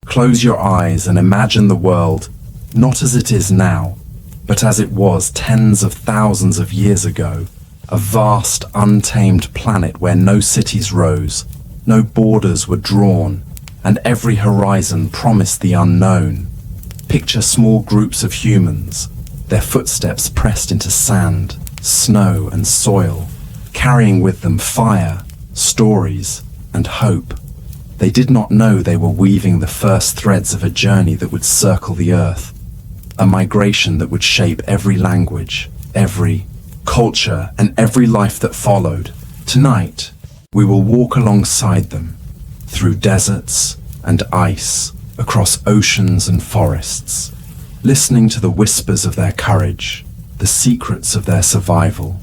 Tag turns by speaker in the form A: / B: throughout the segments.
A: Close your eyes and imagine the world, not as it is now, but as it was tens of thousands of years ago, a vast, untamed planet where no cities rose, no borders were drawn, and every horizon promised the unknown. Picture small groups of humans, their footsteps pressed into sand, snow, and soil, carrying with them fire, stories, and hope. They did not know they were weaving the first threads of a journey that would circle the earth, a migration that would shape every language, every culture, and every life that followed. Tonight, we will walk alongside them, through deserts and ice, across oceans and forests, listening to the whispers of their courage, the secrets of their survival,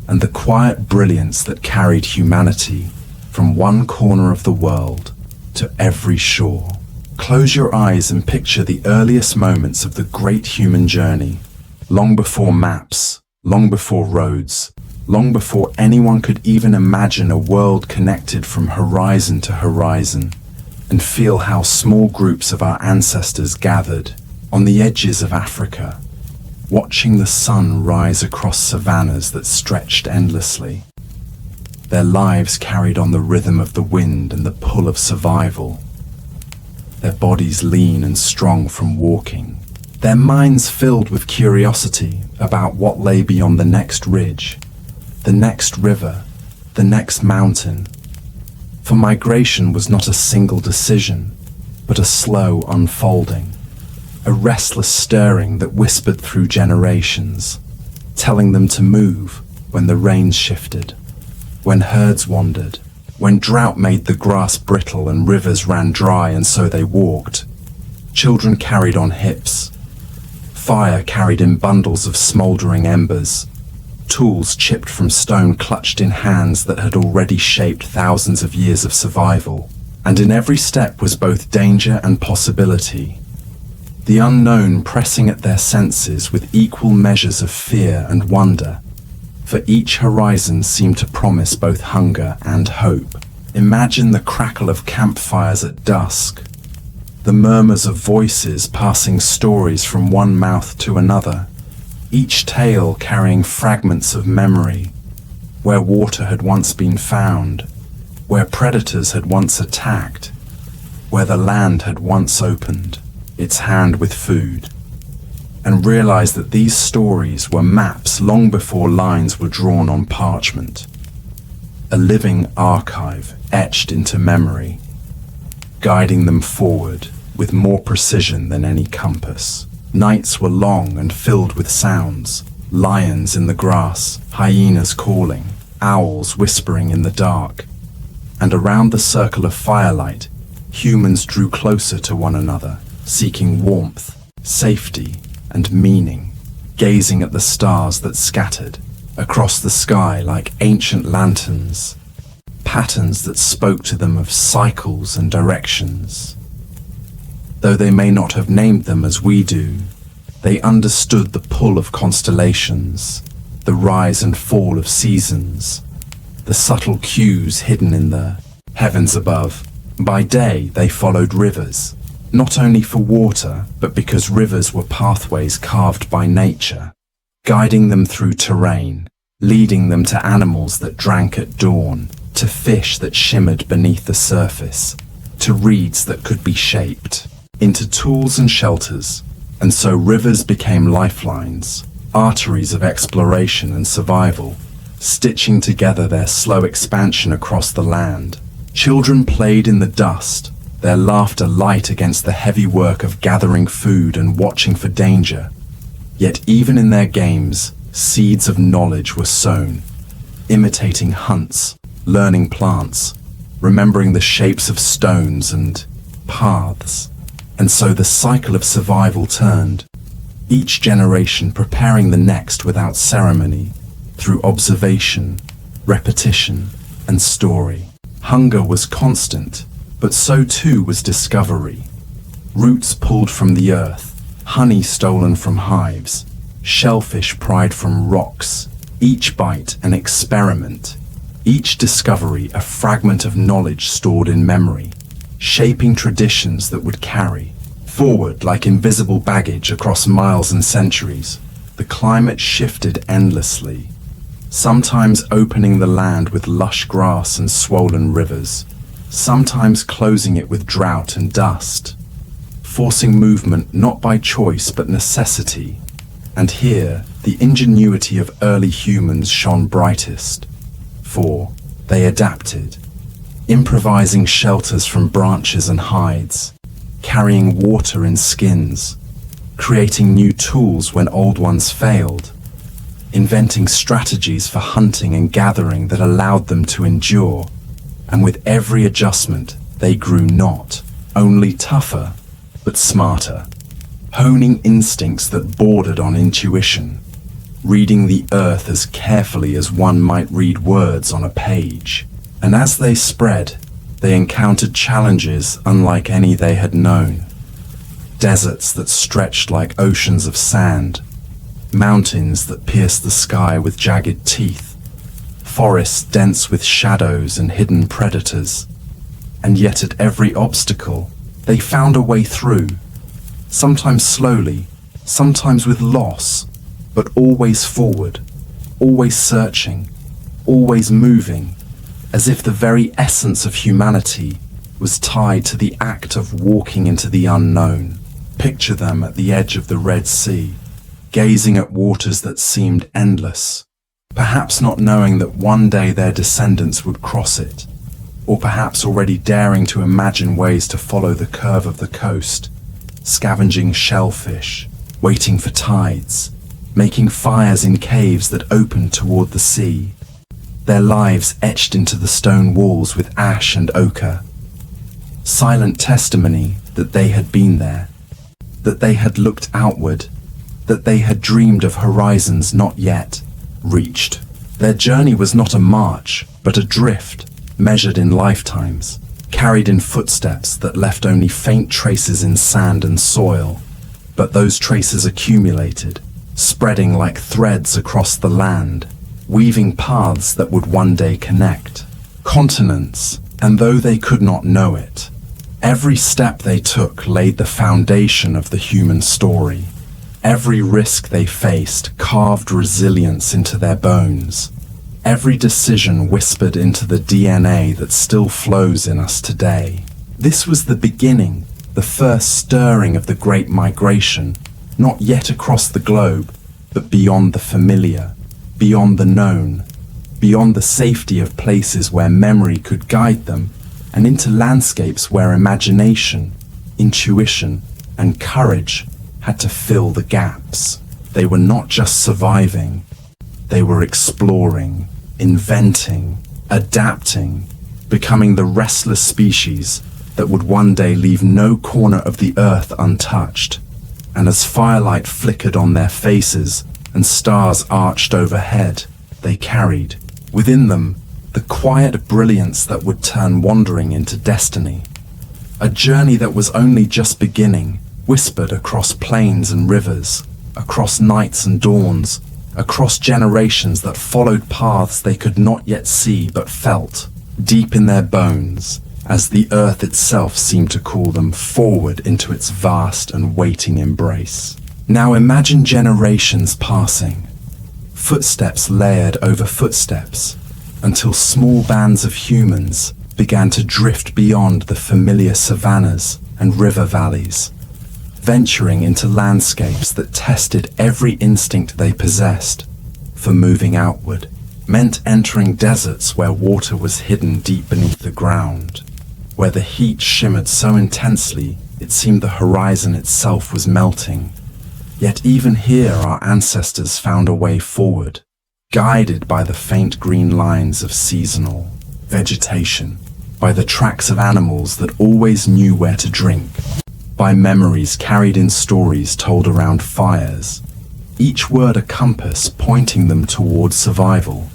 A: and the quiet brilliance that carried humanity from one corner of the world to every shore. Close your eyes and picture the earliest moments of the great human journey, long before maps, long before roads, long before anyone could even imagine a world connected from horizon to horizon, and feel how small groups of our ancestors gathered on the edges of Africa, watching the sun rise across savannas that stretched endlessly. Their lives carried on the rhythm of the wind and the pull of survival, their bodies lean and strong from walking, their minds filled with curiosity about what lay beyond the next ridge, the next river, the next mountain. For migration was not a single decision, but a slow unfolding, a restless stirring that whispered through generations, telling them to move when the rains shifted, when herds wandered, when drought made the grass brittle and rivers ran dry, and so they walked. Children carried on hips, fire carried in bundles of smoldering embers, tools chipped from stone clutched in hands that had already shaped thousands of years of survival. And in every step was both danger and possibility, the unknown pressing at their senses with equal measures of fear and wonder. For each horizon seemed to promise both hunger and hope. Imagine the crackle of campfires at dusk, the murmurs of voices passing stories from one mouth to another, each tale carrying fragments of memory, where water had once been found, where predators had once attacked, where the land had once opened its hand with food. And realize that these stories were maps long before lines were drawn on parchment, a living archive etched into memory, guiding them forward with more precision than any compass. Nights were long and filled with sounds, lions in the grass, hyenas calling, owls whispering in the dark. And around the circle of firelight, humans drew closer to one another, seeking warmth, safety, and meaning, gazing at the stars that scattered across the sky like ancient lanterns, patterns that spoke to them of cycles and directions. Though they may not have named them as we do, they understood the pull of constellations, the rise and fall of seasons, the subtle cues hidden in the heavens above. By day, they followed rivers, not only for water, but because rivers were pathways carved by nature, guiding them through terrain, leading them to animals that drank at dawn, to fish that shimmered beneath the surface, to reeds that could be shaped into tools and shelters. And so rivers became lifelines, arteries of exploration and survival, stitching together their slow expansion across the land. Children played in the dust, their laughter light against the heavy work of gathering food and watching for danger. Yet even in their games, seeds of knowledge were sown, imitating hunts, learning plants, remembering the shapes of stones and paths. And so the cycle of survival turned, each generation preparing the next without ceremony, through observation, repetition, and story. Hunger was constant, but so too was discovery. Roots pulled from the earth, honey stolen from hives, shellfish pried from rocks, each bite an experiment, each discovery a fragment of knowledge stored in memory. shaping traditions that would carry forward like invisible baggage across miles and centuries. The climate shifted endlessly, sometimes opening the land with lush grass and swollen rivers, sometimes closing it with drought and dust, forcing movement not by choice but necessity. And here, the ingenuity of early humans shone brightest, for they adapted, improvising shelters from branches and hides, carrying water in skins, creating new tools when old ones failed, inventing strategies for hunting and gathering that allowed them to endure. And with every adjustment, they grew not only tougher, but smarter, honing instincts that bordered on intuition, reading the earth as carefully as one might read words on a page. And as they spread, they encountered challenges unlike any they had known. Deserts that stretched like oceans of sand, mountains that pierced the sky with jagged teeth, forests dense with shadows and hidden predators. And yet at every obstacle, they found a way through, sometimes slowly, sometimes with loss, but always forward, always searching, always moving, as if the very essence of humanity was tied to the act of walking into the unknown. Picture them at the edge of the Red Sea, gazing at waters that seemed endless, perhaps not knowing that one day their descendants would cross it, or perhaps already daring to imagine ways to follow the curve of the coast, scavenging shellfish, waiting for tides, making fires in caves that opened toward the sea, their lives etched into the stone walls with ash and ochre. Silent testimony that they had been there, that they had looked outward, that they had dreamed of horizons not yet reached. Their journey was not a march, but a drift, measured in lifetimes, carried in footsteps that left only faint traces in sand and soil. But those traces accumulated, spreading like threads across the land, weaving paths that would one day connect continents. And though they could not know it, every step they took laid the foundation of the human story. Every risk they faced carved resilience into their bones. Every decision whispered into the DNA that still flows in us today. This was the beginning, the first stirring of the Great Migration, not yet across the globe, but beyond the familiar, beyond the known, beyond the safety of places where memory could guide them, and into landscapes where imagination, intuition, and courage had to fill the gaps. They were not just surviving, they were exploring, inventing, adapting, becoming the restless species that would one day leave no corner of the earth untouched. And as firelight flickered on their faces and stars arched overhead, they carried, within them, the quiet brilliance that would turn wandering into destiny. A journey that was only just beginning, whispered across plains and rivers, across nights and dawns, across generations that followed paths they could not yet see but felt, deep in their bones, as the earth itself seemed to call them forward into its vast and waiting embrace. Now imagine generations passing, footsteps layered over footsteps, until small bands of humans began to drift beyond the familiar savannas and river valleys, venturing into landscapes that tested every instinct they possessed. For moving outward meant entering deserts where water was hidden deep beneath the ground, where the heat shimmered so intensely it seemed the horizon itself was melting. Yet even here our ancestors found a way forward, guided by the faint green lines of seasonal vegetation, by the tracks of animals that always knew where to drink, by memories carried in stories told around fires, each word a compass pointing them toward survival.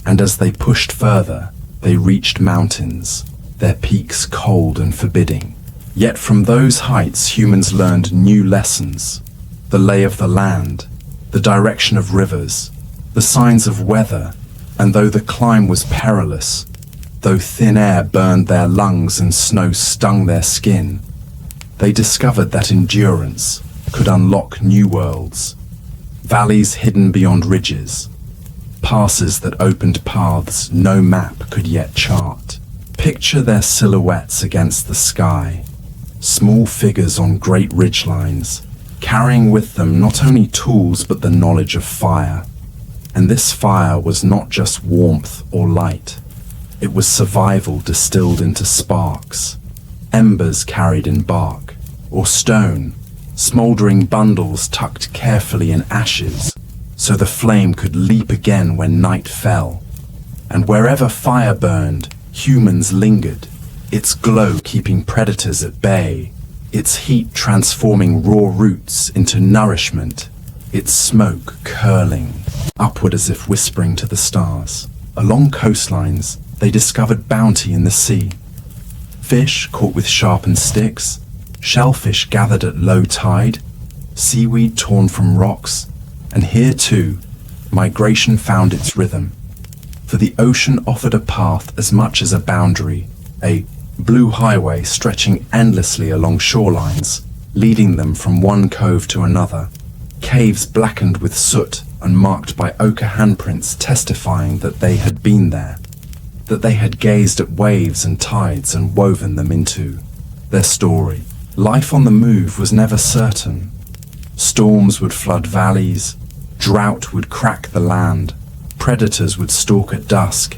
A: And as they pushed further, they reached mountains, their peaks cold and forbidding. Yet from those heights humans learned new lessons: the lay of the land, the direction of rivers, the signs of weather. And though the climb was perilous, Though thin air burned their lungs and snow stung their skin, they discovered that endurance could unlock new worlds, valleys hidden beyond ridges, passes that opened paths no map could yet chart. Picture their silhouettes against the sky, small figures on great ridgelines, carrying with them not only tools but the knowledge of fire. And this fire was not just warmth or light. It was survival distilled into sparks, embers carried in bark, or stone, smouldering bundles tucked carefully in ashes, so the flame could leap again when night fell. And wherever fire burned, humans lingered, its glow keeping predators at bay, its heat transforming raw roots into nourishment, its smoke curling upward as if whispering to the stars. Along coastlines, they discovered bounty in the sea. Fish caught with sharpened sticks, shellfish gathered at low tide, seaweed torn from rocks, and here too, migration found its rhythm. For the ocean offered a path as much as a boundary, a blue highway stretching endlessly along shorelines, leading them from one cove to another. Caves blackened with soot and marked by ochre handprints testifying that they had been there, that they had gazed at waves and tides and woven them into their story. Life on the move was never certain. Storms would flood valleys, drought would crack the land, predators would stalk at dusk.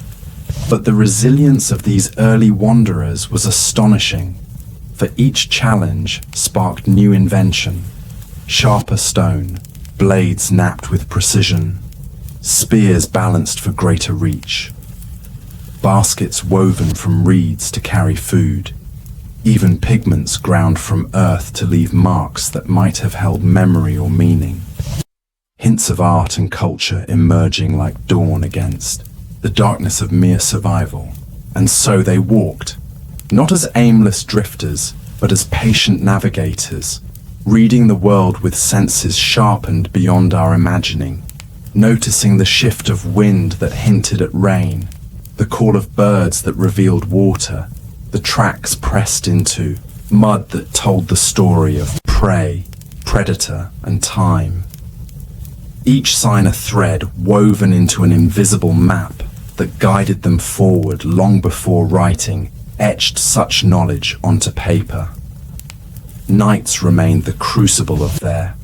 A: But the resilience of these early wanderers was astonishing, for each challenge sparked new invention. Sharper stone, blades napped with precision, spears balanced for greater reach, baskets woven from reeds to carry food, even pigments ground from earth to leave marks that might have held memory or meaning. Hints of art and culture emerging like dawn against the darkness of mere survival. And so they walked, not as aimless drifters, but as patient navigators, reading the world with senses sharpened beyond our imagining, noticing the shift of wind that hinted at rain, the call of birds that revealed water, the tracks pressed into mud that told the story of prey, predator, and time. Each sign a thread woven into an invisible map that guided them forward long before writing etched such knowledge onto paper. Nights remained the crucible of their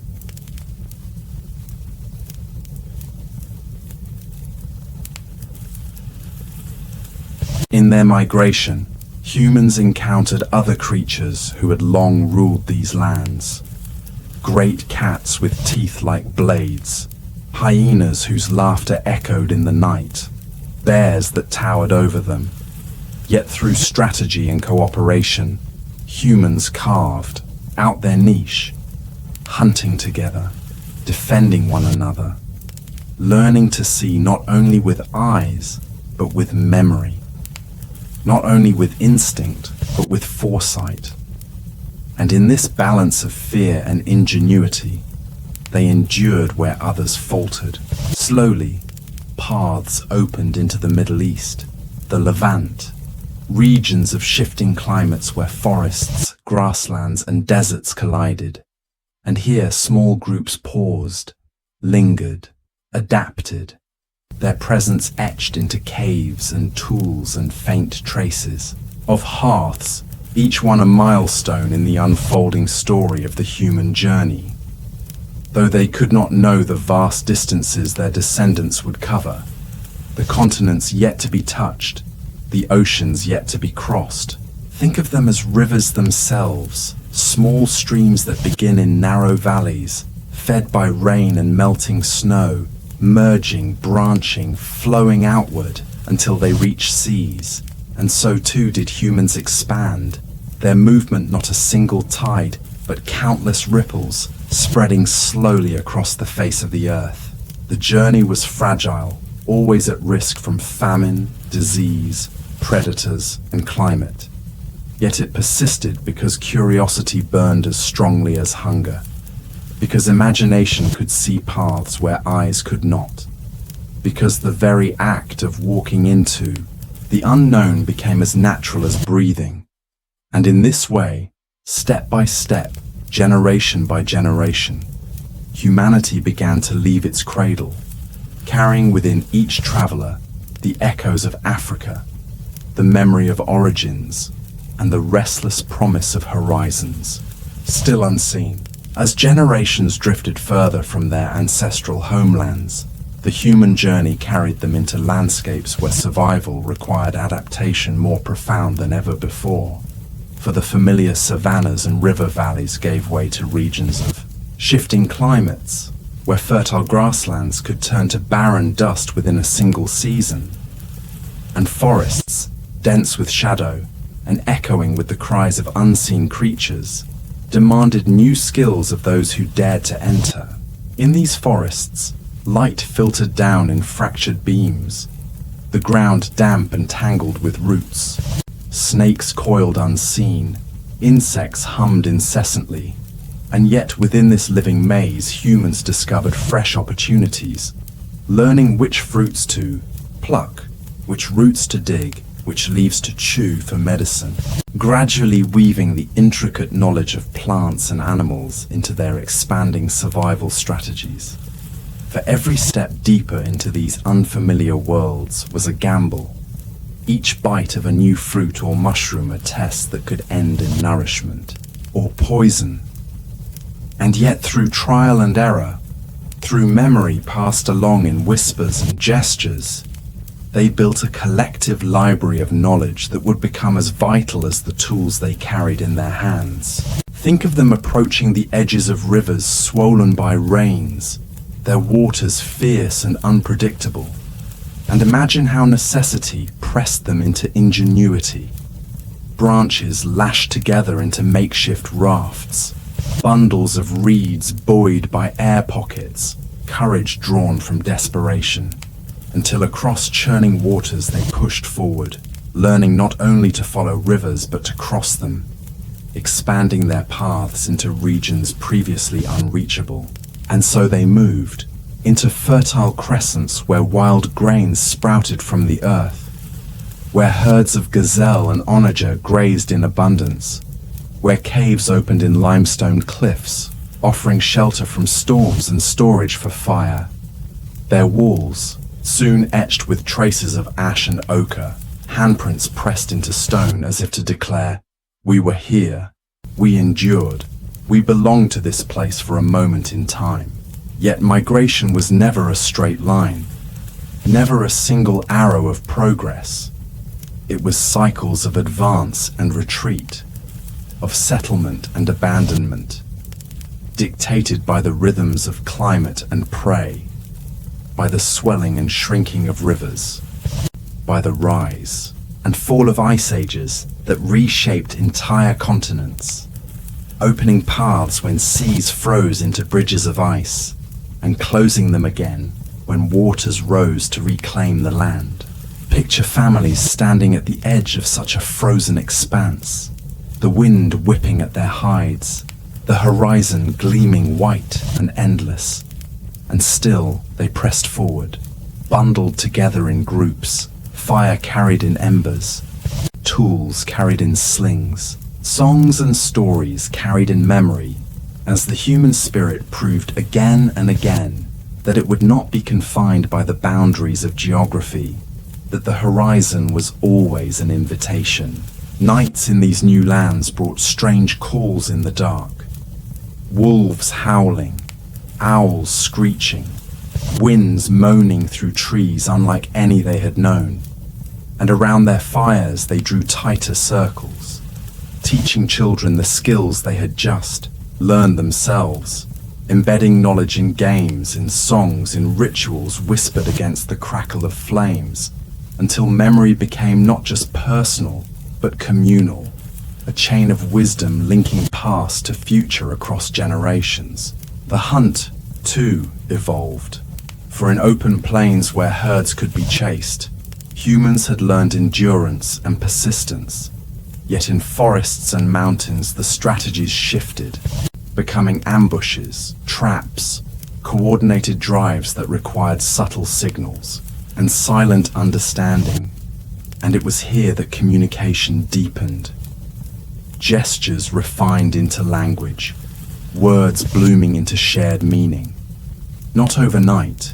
A: In their migration, humans encountered other creatures who had long ruled these lands. Great cats with teeth like blades, hyenas whose laughter echoed in the night, bears that towered over them. Yet through strategy and cooperation, humans carved out their niche, hunting together, defending one another, learning to see not only with eyes, but with memory, not only with instinct, but with foresight. And in this balance of fear and ingenuity, they endured where others faltered. Slowly, paths opened into the Middle East, the Levant, regions of shifting climates where forests, grasslands, and deserts collided. And here small groups paused, lingered, adapted, their presence etched into caves and tools and faint traces of hearths, each one a milestone in the unfolding story of the human journey. Though they could not know the vast distances their descendants would cover, the continents yet to be touched, the oceans yet to be crossed. Think of them as rivers themselves, small streams that begin in narrow valleys, fed by rain and melting snow, merging, branching, flowing outward until they reach seas. And so too did humans expand, their movement not a single tide, but countless ripples, spreading slowly across the face of the earth. The journey was fragile, always at risk from famine, disease, predators, and climate. Yet it persisted because curiosity burned as strongly as hunger, because imagination could see paths where eyes could not, because the very act of walking into The unknown became as natural as breathing. And in this way, step by step, generation by generation, humanity began to leave its cradle, carrying within each traveler the echoes of Africa, the memory of origins, and the restless promise of horizons, still unseen. As generations drifted further from their ancestral homelands, the human journey carried them into landscapes where survival required adaptation more profound than ever before. For the familiar savannas and river valleys gave way to regions of shifting climates, where fertile grasslands could turn to barren dust within a single season, and forests, dense with shadow and echoing with the cries of unseen creatures, demanded new skills of those who dared to enter. In these forests, light filtered down in fractured beams, the ground damp and tangled with roots. Snakes coiled unseen, insects hummed incessantly, and yet within this living maze humans discovered fresh opportunities, learning which fruits to pluck, which roots to dig, which leaves to chew for medicine, gradually weaving the intricate knowledge of plants and animals into their expanding survival strategies. For every step deeper into these unfamiliar worlds was a gamble, each bite of a new fruit or mushroom a test that could end in nourishment or poison. And yet through trial and error, through memory passed along in whispers and gestures, they built a collective library of knowledge that would become as vital as the tools they carried in their hands. Think of them approaching the edges of rivers swollen by rains, their waters fierce and unpredictable, and imagine how necessity pressed them into ingenuity. Branches lashed together into makeshift rafts, bundles of reeds buoyed by air pockets, courage drawn from desperation, until across churning waters they pushed forward, learning not only to follow rivers but to cross them, expanding their paths into regions previously unreachable. And so they moved, into fertile crescents where wild grains sprouted from the earth, where herds of gazelle and onager grazed in abundance, where caves opened in limestone cliffs, offering shelter from storms and storage for fire. Their walls, soon etched with traces of ash and ochre, handprints pressed into stone as if to declare, "We were here, we endured, we belong to this place for a moment in time." Yet migration was never a straight line, never a single arrow of progress. It was cycles of advance and retreat, of settlement and abandonment, dictated by the rhythms of climate and prey, by the swelling and shrinking of rivers, by the rise and fall of ice ages that reshaped entire continents, opening paths when seas froze into bridges of ice, and closing them again when waters rose to reclaim the land. Picture families standing at the edge of such a frozen expanse, the wind whipping at their hides, the horizon gleaming white and endless. And still they pressed forward, bundled together in groups, fire carried in embers, tools carried in slings, songs and stories carried in memory, as the human spirit proved again and again that it would not be confined by the boundaries of geography, that the horizon was always an invitation. Nights in these new lands brought strange calls in the dark, wolves howling, owls screeching, winds moaning through trees unlike any they had known, and around their fires they drew tighter circles, teaching children the skills they had just learned themselves, embedding knowledge in games, in songs, in rituals whispered against the crackle of flames, until memory became not just personal, but communal, a chain of wisdom linking past to future across generations. The hunt, too, evolved, for in open plains where herds could be chased, humans had learned endurance and persistence. Yet in forests and mountains the strategies shifted, becoming ambushes, traps, coordinated drives that required subtle signals and silent understanding. And it was here that communication deepened. Gestures refined into language, words blooming into shared meaning. Not overnight,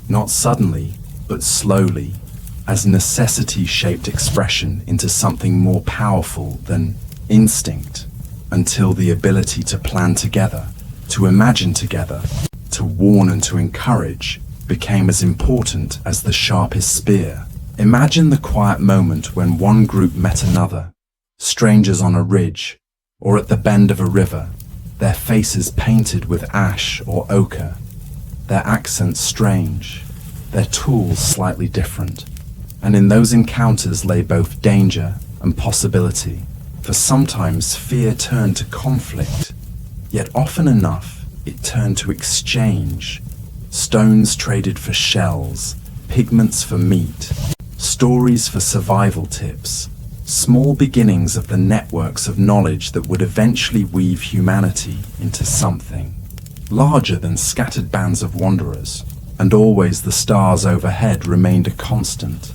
A: not suddenly, but slowly, as necessity shaped expression into something more powerful than instinct, until the ability to plan together, to imagine together, to warn and to encourage became as important as the sharpest spear. Imagine the quiet moment when one group met another, strangers on a ridge or at the bend of a river, their faces painted with ash or ochre, their accents strange, their tools slightly different. And in those encounters lay both danger and possibility, for sometimes fear turned to conflict, yet often enough it turned to exchange. Stones traded for shells, pigments for meat, stories for survival tips, small beginnings of the networks of knowledge that would eventually weave humanity into something larger than scattered bands of wanderers. And always the stars overhead remained a constant,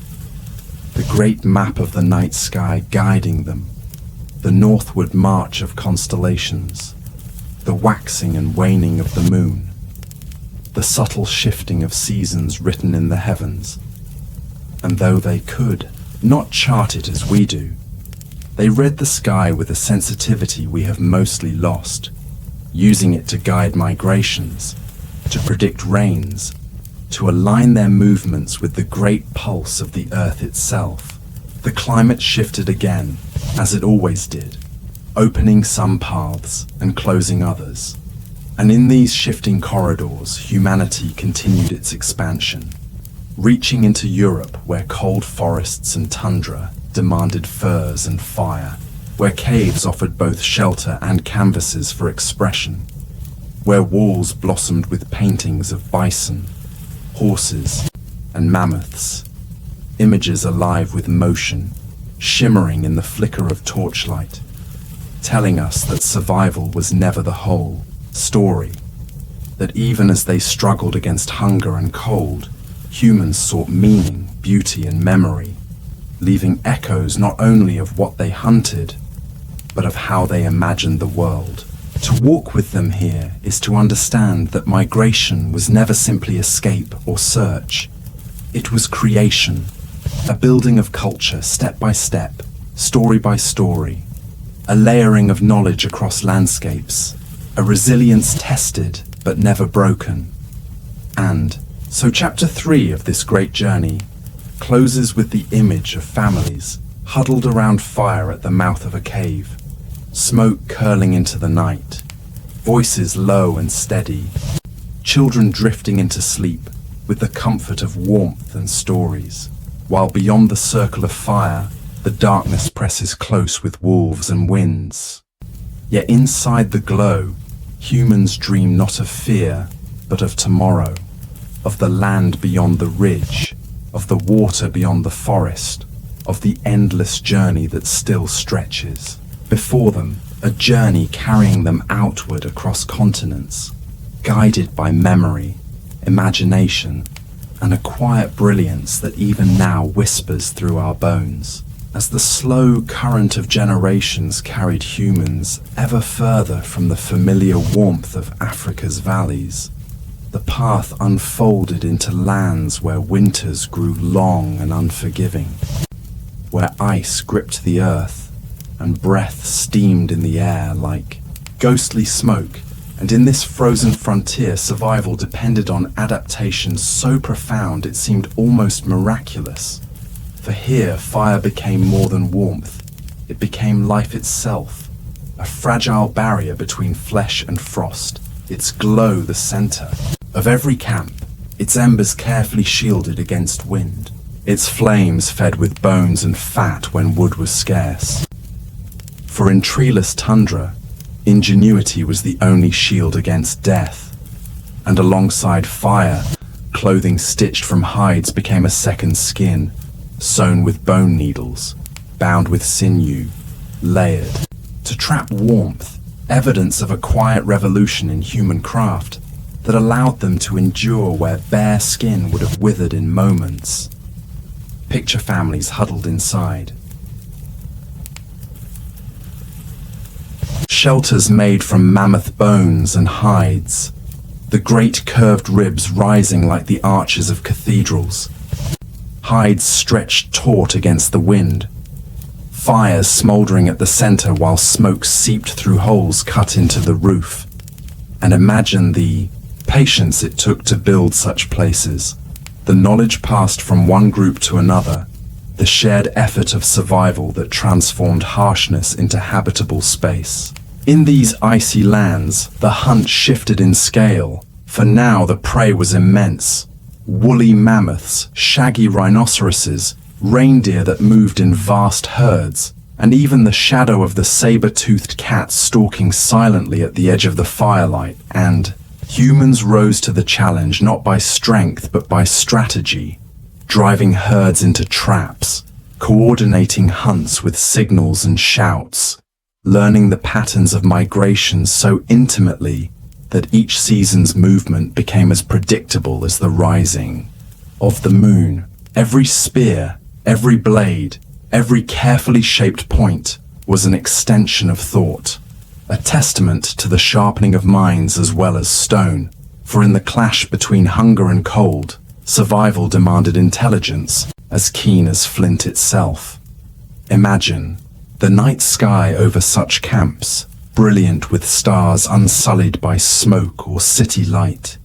A: the great map of the night sky guiding them, the northward march of constellations, the waxing and waning of the moon, the subtle shifting of seasons written in the heavens. And though they could not chart it as we do, they read the sky with a sensitivity we have mostly lost, using it to guide migrations, to predict rains, to align their movements with the great pulse of the earth itself. The climate shifted again, as it always did, opening some paths and closing others. And in these shifting corridors, humanity continued its expansion, reaching into Europe where cold forests and tundra demanded furs and fire, where caves offered both shelter and canvases for expression, where walls blossomed with paintings of bison, horses, and mammoths, images alive with motion, shimmering in the flicker of torchlight, telling us that survival was never the whole story, that even as they struggled against hunger and cold, humans sought meaning, beauty, and memory, leaving echoes not only of what they hunted, but of how they imagined the world. To walk with them here is to understand that migration was never simply escape or search. It was creation, a building of culture step by step, story by story, a layering of knowledge across landscapes, a resilience tested but never broken. And so chapter 3 of this great journey closes with the image of families huddled around fire at the mouth of a cave, smoke curling into the night, voices low and steady, children drifting into sleep with the comfort of warmth and stories, while beyond the circle of fire, the darkness presses close with wolves and winds. Yet inside the glow, humans dream not of fear, but of tomorrow, of the land beyond the ridge, of the water beyond the forest, of the endless journey that still stretches. Before them, a journey carrying them outward across continents, guided by memory, imagination, and a quiet brilliance that even now whispers through our bones. As the slow current of generations carried humans ever further from the familiar warmth of Africa's valleys, the path unfolded into lands where winters grew long and unforgiving, where ice gripped the earth and breath steamed in the air like ghostly smoke. And in this frozen frontier, survival depended on adaptations so profound it seemed almost miraculous. For here, fire became more than warmth. It became life itself, a fragile barrier between flesh and frost, its glow the center of every camp, its embers carefully shielded against wind, its flames fed with bones and fat when wood was scarce. For in treeless tundra, ingenuity was the only shield against death, and alongside fire, clothing stitched from hides became a second skin, sewn with bone needles, bound with sinew, layered, to trap warmth, evidence of a quiet revolution in human craft that allowed them to endure where bare skin would have withered in moments. Picture families huddled inside. Shelters made from mammoth bones and hides, the great curved ribs rising like the arches of cathedrals. Hides stretched taut against the wind, fires smoldering at the center while smoke seeped through holes cut into the roof. And imagine the patience it took to build such places, the knowledge passed from one group to another, the shared effort of survival that transformed harshness into habitable space. In these icy lands, the hunt shifted in scale, for now the prey was immense. Woolly mammoths, shaggy rhinoceroses, reindeer that moved in vast herds, and even the shadow of the saber-toothed cat stalking silently at the edge of the firelight. And humans rose to the challenge not by strength but by strategy, driving herds into traps, coordinating hunts with signals and shouts, learning the patterns of migration so intimately that each season's movement became as predictable as the rising of the moon. Every spear, every blade, every carefully shaped point was an extension of thought, a testament to the sharpening of minds as well as stone. For in the clash between hunger and cold, survival demanded intelligence as keen as flint itself. Imagine the night sky over such camps, brilliant with stars unsullied by smoke or city light,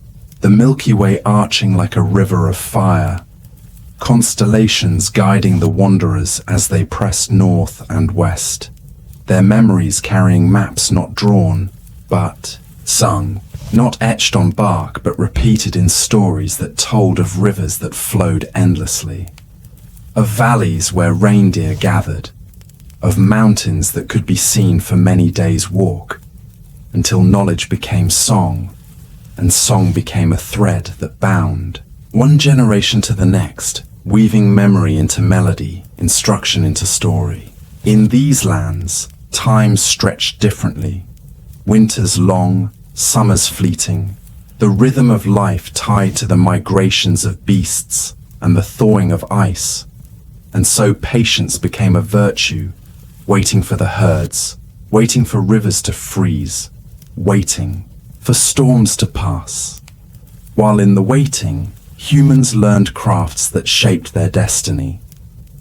A: the Milky Way arching like a river of fire, constellations guiding the wanderers as they pressed north and west, their memories carrying maps not drawn, but sung, not etched on bark but repeated in stories that told of rivers that flowed endlessly, of valleys where reindeer gathered, of mountains that could be seen for many days' walk, until knowledge became song, and song became a thread that bound one generation to the next, weaving memory into melody, instruction into story. In these lands, time stretched differently, winters long, summers fleeting, the rhythm of life tied to the migrations of beasts and the thawing of ice. And so patience became a virtue, waiting for the herds, waiting for rivers to freeze, waiting for storms to pass. While in the waiting, humans learned crafts that shaped their destiny,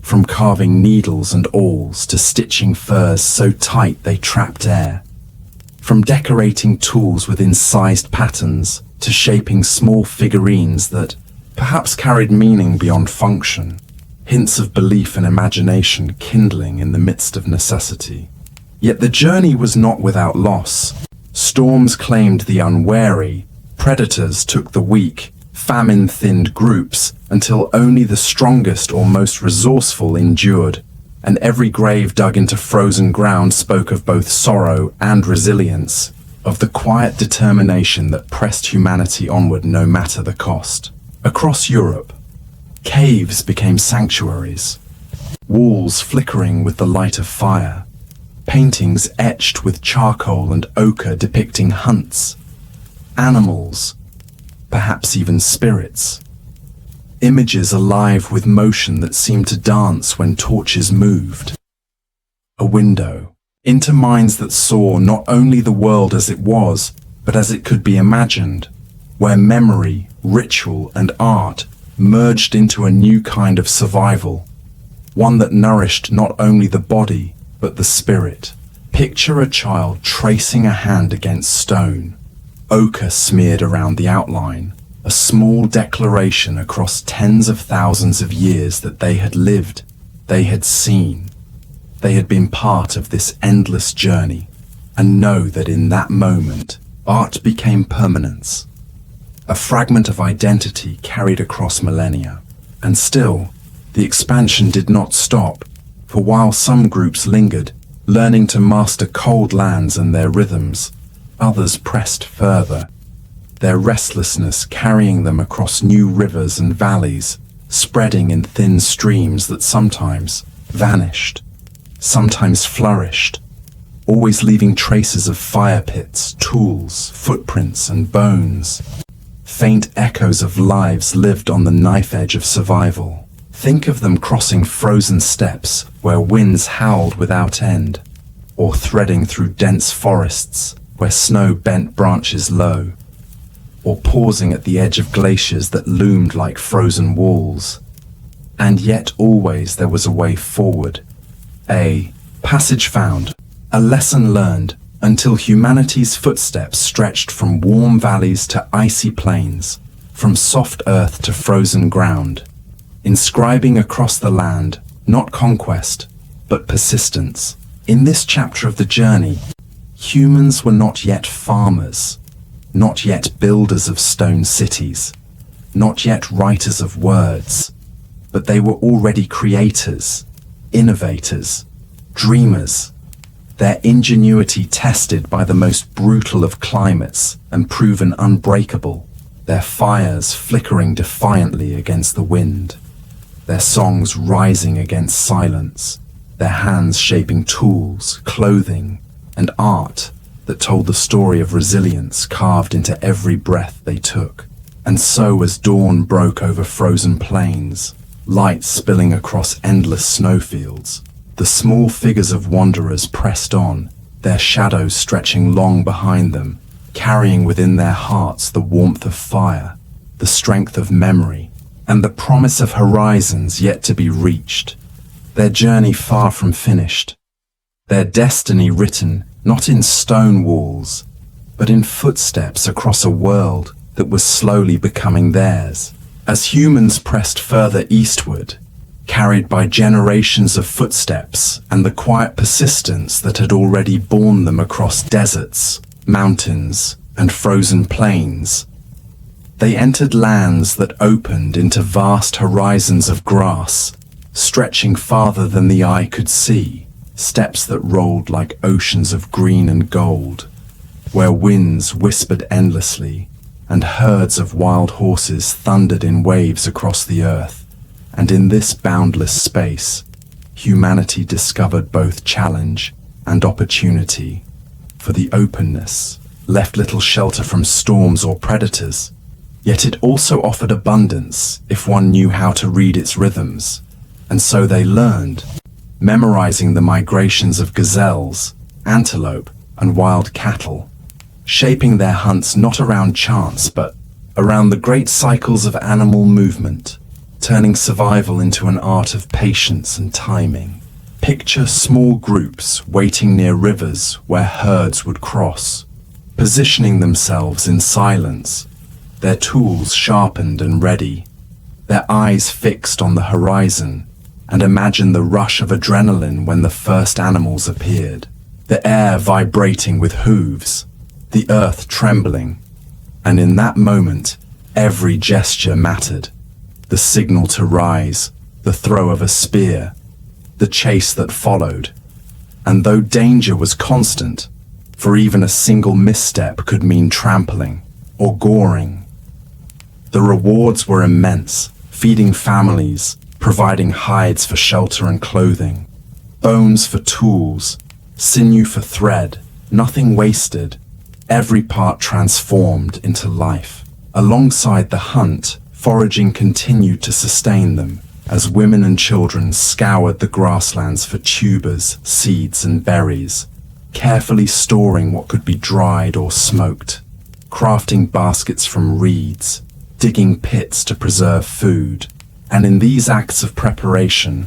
A: from carving needles and awls to stitching furs so tight they trapped air, from decorating tools with incised patterns to shaping small figurines that perhaps carried meaning beyond function, hints of belief and imagination kindling in the midst of necessity. Yet the journey was not without loss. Storms claimed the unwary, predators took the weak, famine thinned groups until only the strongest or most resourceful endured, and every grave dug into frozen ground spoke of both sorrow and resilience, of the quiet determination that pressed humanity onward no matter the cost. Across Europe, caves became sanctuaries, walls flickering with the light of fire, paintings etched with charcoal and ochre depicting hunts, animals, perhaps even spirits, images alive with motion that seemed to dance when torches moved. A window into minds that saw not only the world as it was, but as it could be imagined, where memory, ritual, and art merged into a new kind of survival, one that nourished not only the body, but the spirit. Picture a child tracing a hand against stone, ochre smeared around the outline, a small declaration across tens of thousands of years that they had lived, they had seen, they had been part of this endless journey, and know that in that moment, art became permanence, a fragment of identity carried across millennia. And still, the expansion did not stop, for while some groups lingered, learning to master cold lands and their rhythms, others pressed further, their restlessness carrying them across new rivers and valleys, spreading in thin streams that sometimes vanished, sometimes flourished, always leaving traces of fire pits, tools, footprints, and bones. Faint echoes of lives lived on the knife edge of survival, Think of them crossing frozen steppes where winds howled without end, or threading through dense forests where snow bent branches low, or pausing at the edge of glaciers that loomed like frozen walls. And yet always there was a way forward, a passage found, a lesson learned, until humanity's footsteps stretched from warm valleys to icy plains, from soft earth to frozen ground, inscribing across the land not conquest, but persistence. In this chapter of the journey, humans were not yet farmers, not yet builders of stone cities, not yet writers of words, but they were already creators, innovators, dreamers, their ingenuity tested by the most brutal of climates and proven unbreakable, their fires flickering defiantly against the wind, their songs rising against silence, their hands shaping tools, clothing, and art that told the story of resilience carved into every breath they took. And so as dawn broke over frozen plains, light spilling across endless snowfields, the small figures of wanderers pressed on, their shadows stretching long behind them, carrying within their hearts the warmth of fire, the strength of memory, and the promise of horizons yet to be reached, their journey far from finished, their destiny written not in stone walls, but in footsteps across a world that was slowly becoming theirs. As humans pressed further eastward, carried by generations of footsteps and the quiet persistence that had already borne them across deserts, mountains, and frozen plains, they entered lands that opened into vast horizons of grass, stretching farther than the eye could see, steppes that rolled like oceans of green and gold, where winds whispered endlessly, and herds of wild horses thundered in waves across the earth. And in this boundless space, humanity discovered both challenge and opportunity, for the openness left little shelter from storms or predators, yet it also offered abundance if one knew how to read its rhythms. And so they learned, memorizing the migrations of gazelles, antelope, and wild cattle, shaping their hunts not around chance but around the great cycles of animal movement, turning survival into an art of patience and timing. Picture small groups waiting near rivers where herds would cross, positioning themselves in silence, their tools sharpened and ready, their eyes fixed on the horizon, and imagine the rush of adrenaline when the first animals appeared, the air vibrating with hooves, the earth trembling, and in that moment, every gesture mattered. The signal to rise, the throw of a spear, the chase that followed. And though danger was constant, for even a single misstep could mean trampling or goring, the rewards were immense, feeding families, providing hides for shelter and clothing, bones for tools, sinew for thread, nothing wasted, every part transformed into life. Alongside the hunt, foraging continued to sustain them, as women and children scoured the grasslands for tubers, seeds, and berries, carefully storing what could be dried or smoked, crafting baskets from reeds, digging pits to preserve food. And in these acts of preparation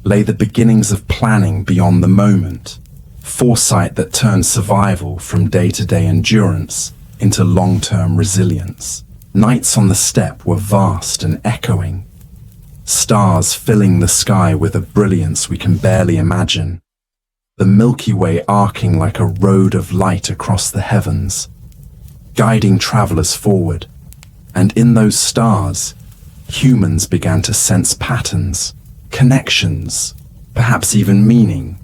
A: lay the beginnings of planning beyond the moment, foresight that turned survival from day-to-day endurance into long-term resilience. Nights on the steppe were vast and echoing, stars filling the sky with a brilliance we can barely imagine, the Milky Way arcing like a road of light across the heavens, guiding travelers forward. And in those stars, humans began to sense patterns, connections, perhaps even meaning,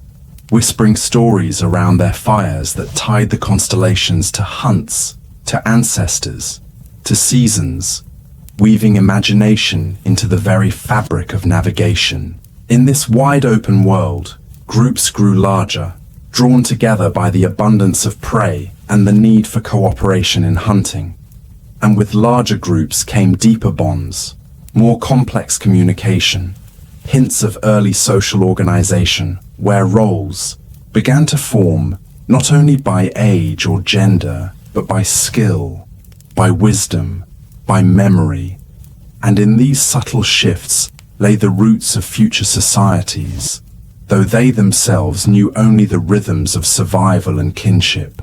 A: whispering stories around their fires that tied the constellations to hunts, to ancestors, to seasons, weaving imagination into the very fabric of navigation. In this wide-open world, groups grew larger, drawn together by the abundance of prey and the need for cooperation in hunting. And with larger groups came deeper bonds, more complex communication, hints of early social organization, where roles began to form not only by age or gender, but by skill, by wisdom, by memory. And in these subtle shifts lay the roots of future societies, though they themselves knew only the rhythms of survival and kinship.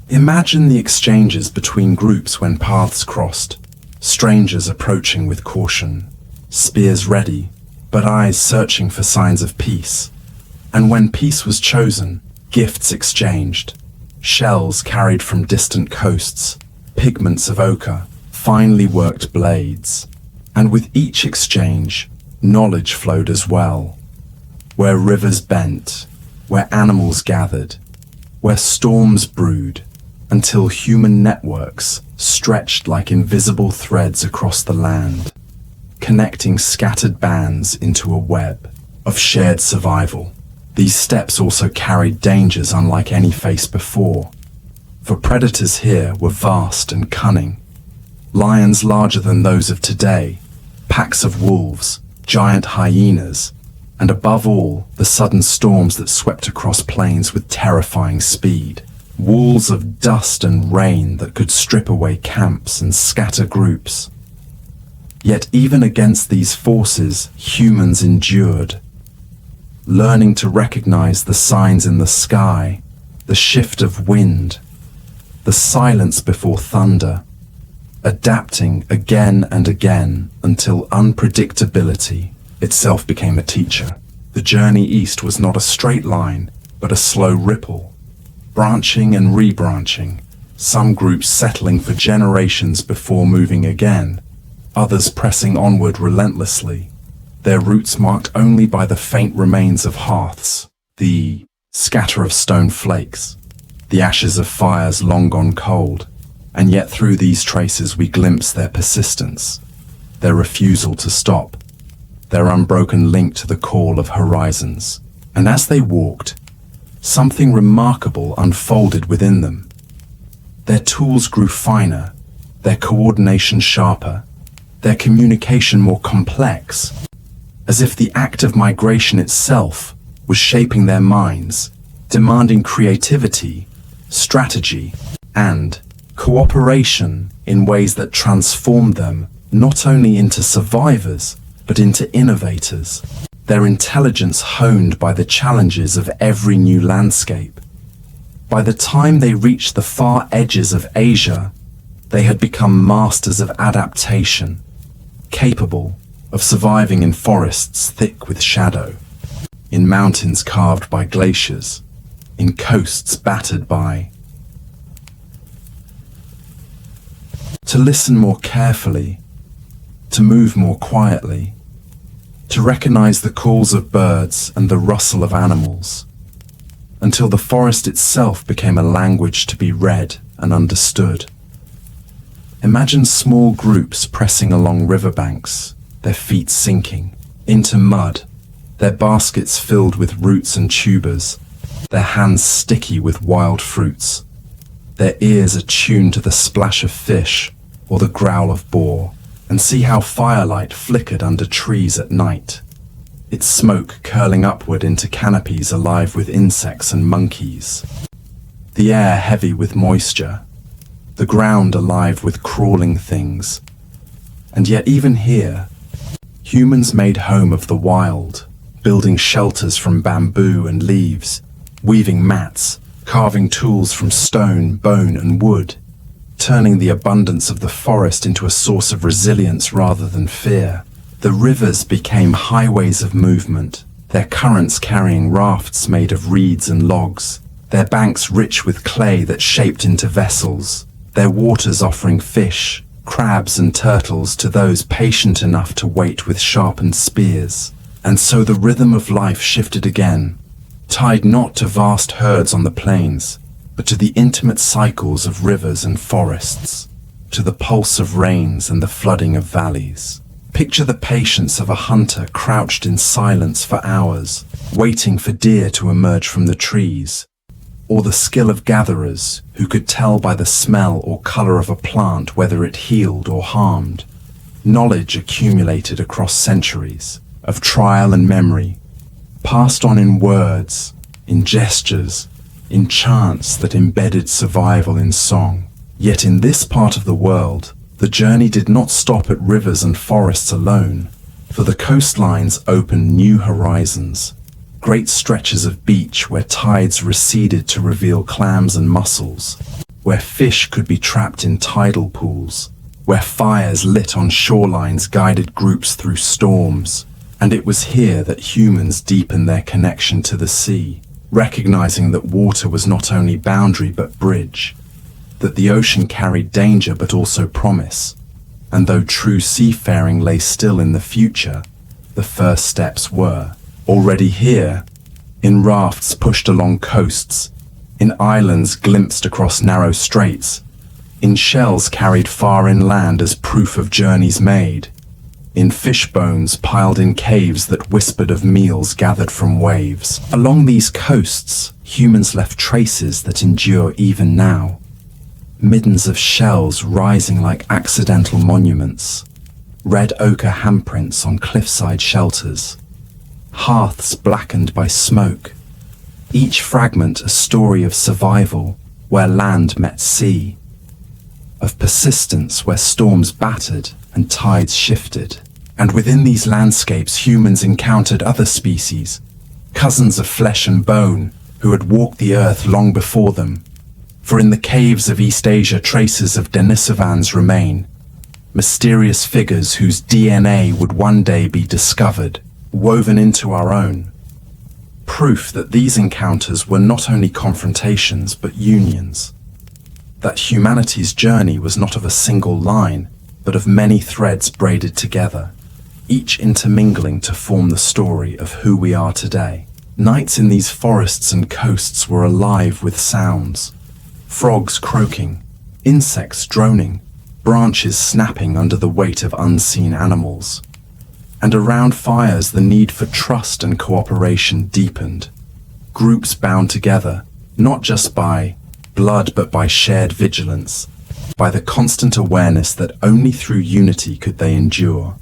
A: Imagine the exchanges between groups when paths crossed, strangers approaching with caution, spears ready, but eyes searching for signs of peace. And when peace was chosen, gifts exchanged, shells carried from distant coasts, pigments of ochre, finely worked blades. And with each exchange, knowledge flowed as well. Where rivers bent, where animals gathered, where storms brewed, until human networks stretched like invisible threads across the land, connecting scattered bands into a web of shared survival. These steps also carried dangers unlike any faced before, for predators here were vast and cunning. Lions larger than those of today, packs of wolves, giant hyenas, and above all, the sudden storms that swept across plains with terrifying speed. Walls of dust and rain that could strip away camps and scatter groups. Yet even against these forces, humans endured, learning to recognize the signs in the sky, the shift of wind, the silence before thunder, adapting again and again until unpredictability itself became a teacher. The journey east was not a straight line, but a slow ripple, branching and rebranching, some groups settling for generations before moving again, others pressing onward relentlessly, their routes marked only by the faint remains of hearths, the scatter of stone flakes, the ashes of fires long gone cold. And yet through these traces we glimpse their persistence, their refusal to stop, their unbroken link to the call of horizons. And as they walked, something remarkable unfolded within them. Their tools grew finer, their coordination sharper, their communication more complex, as if the act of migration itself was shaping their minds, demanding creativity, strategy, and cooperation in ways that transformed them not only into survivors, but into innovators, their intelligence honed by the challenges of every new landscape. By the time they reached the far edges of Asia, they had become masters of adaptation, capable of surviving in forests thick with shadow, in mountains carved by glaciers, in coasts battered by. To listen more carefully, to move more quietly, to recognize the calls of birds and the rustle of animals, until the forest itself became a language to be read and understood. Imagine small groups pressing along riverbanks, their feet sinking into mud, their baskets filled with roots and tubers, their hands sticky with wild fruits, their ears attuned to the splash of fish or the growl of boar, and see how firelight flickered under trees at night, its smoke curling upward into canopies alive with insects and monkeys, the air heavy with moisture, the ground alive with crawling things. And yet even here, humans made home of the wild, building shelters from bamboo and leaves, weaving mats, carving tools from stone, bone, and wood, turning the abundance of the forest into a source of resilience rather than fear. The rivers became highways of movement, their currents carrying rafts made of reeds and logs, their banks rich with clay that shaped into vessels, their waters offering fish, crabs and turtles to those patient enough to wait with sharpened spears. And so the rhythm of life shifted again, tied not to vast herds on the plains, but to the intimate cycles of rivers and forests, to the pulse of rains and the flooding of valleys. Picture the patience of a hunter crouched in silence for hours, waiting for deer to emerge from the trees, or the skill of gatherers who could tell by the smell or color of a plant whether it healed or harmed. Knowledge accumulated across centuries, of trial and memory, passed on in words, in gestures, in chants that embedded survival in song. Yet in this part of the world, the journey did not stop at rivers and forests alone, for the coastlines opened new horizons, great stretches of beach where tides receded to reveal clams and mussels, where fish could be trapped in tidal pools, where fires lit on shorelines guided groups through storms. And it was here that humans deepened their connection to the sea, recognizing that water was not only boundary but bridge, that the ocean carried danger but also promise. And though true seafaring lay still in the future, the first steps were already here, in rafts pushed along coasts, in islands glimpsed across narrow straits, in shells carried far inland as proof of journeys made, in fish bones piled in caves that whispered of meals gathered from waves. Along these coasts, humans left traces that endure even now. Middens of shells rising like accidental monuments, red ochre handprints on cliffside shelters, hearths blackened by smoke, each fragment a story of survival where land met sea, of persistence where storms battered and tides shifted. And within these landscapes, humans encountered other species, cousins of flesh and bone, who had walked the earth long before them. For in the caves of East Asia, traces of Denisovans remain, mysterious figures whose DNA would one day be discovered, woven into our own. Proof that these encounters were not only confrontations, but unions. That humanity's journey was not of a single line, but of many threads braided together, each intermingling to form the story of who we are today. Nights in these forests and coasts were alive with sounds. Frogs croaking, insects droning, branches snapping under the weight of unseen animals. And around fires the need for trust and cooperation deepened. Groups bound together, not just by blood but by shared vigilance, by the constant awareness that only through unity could they endure.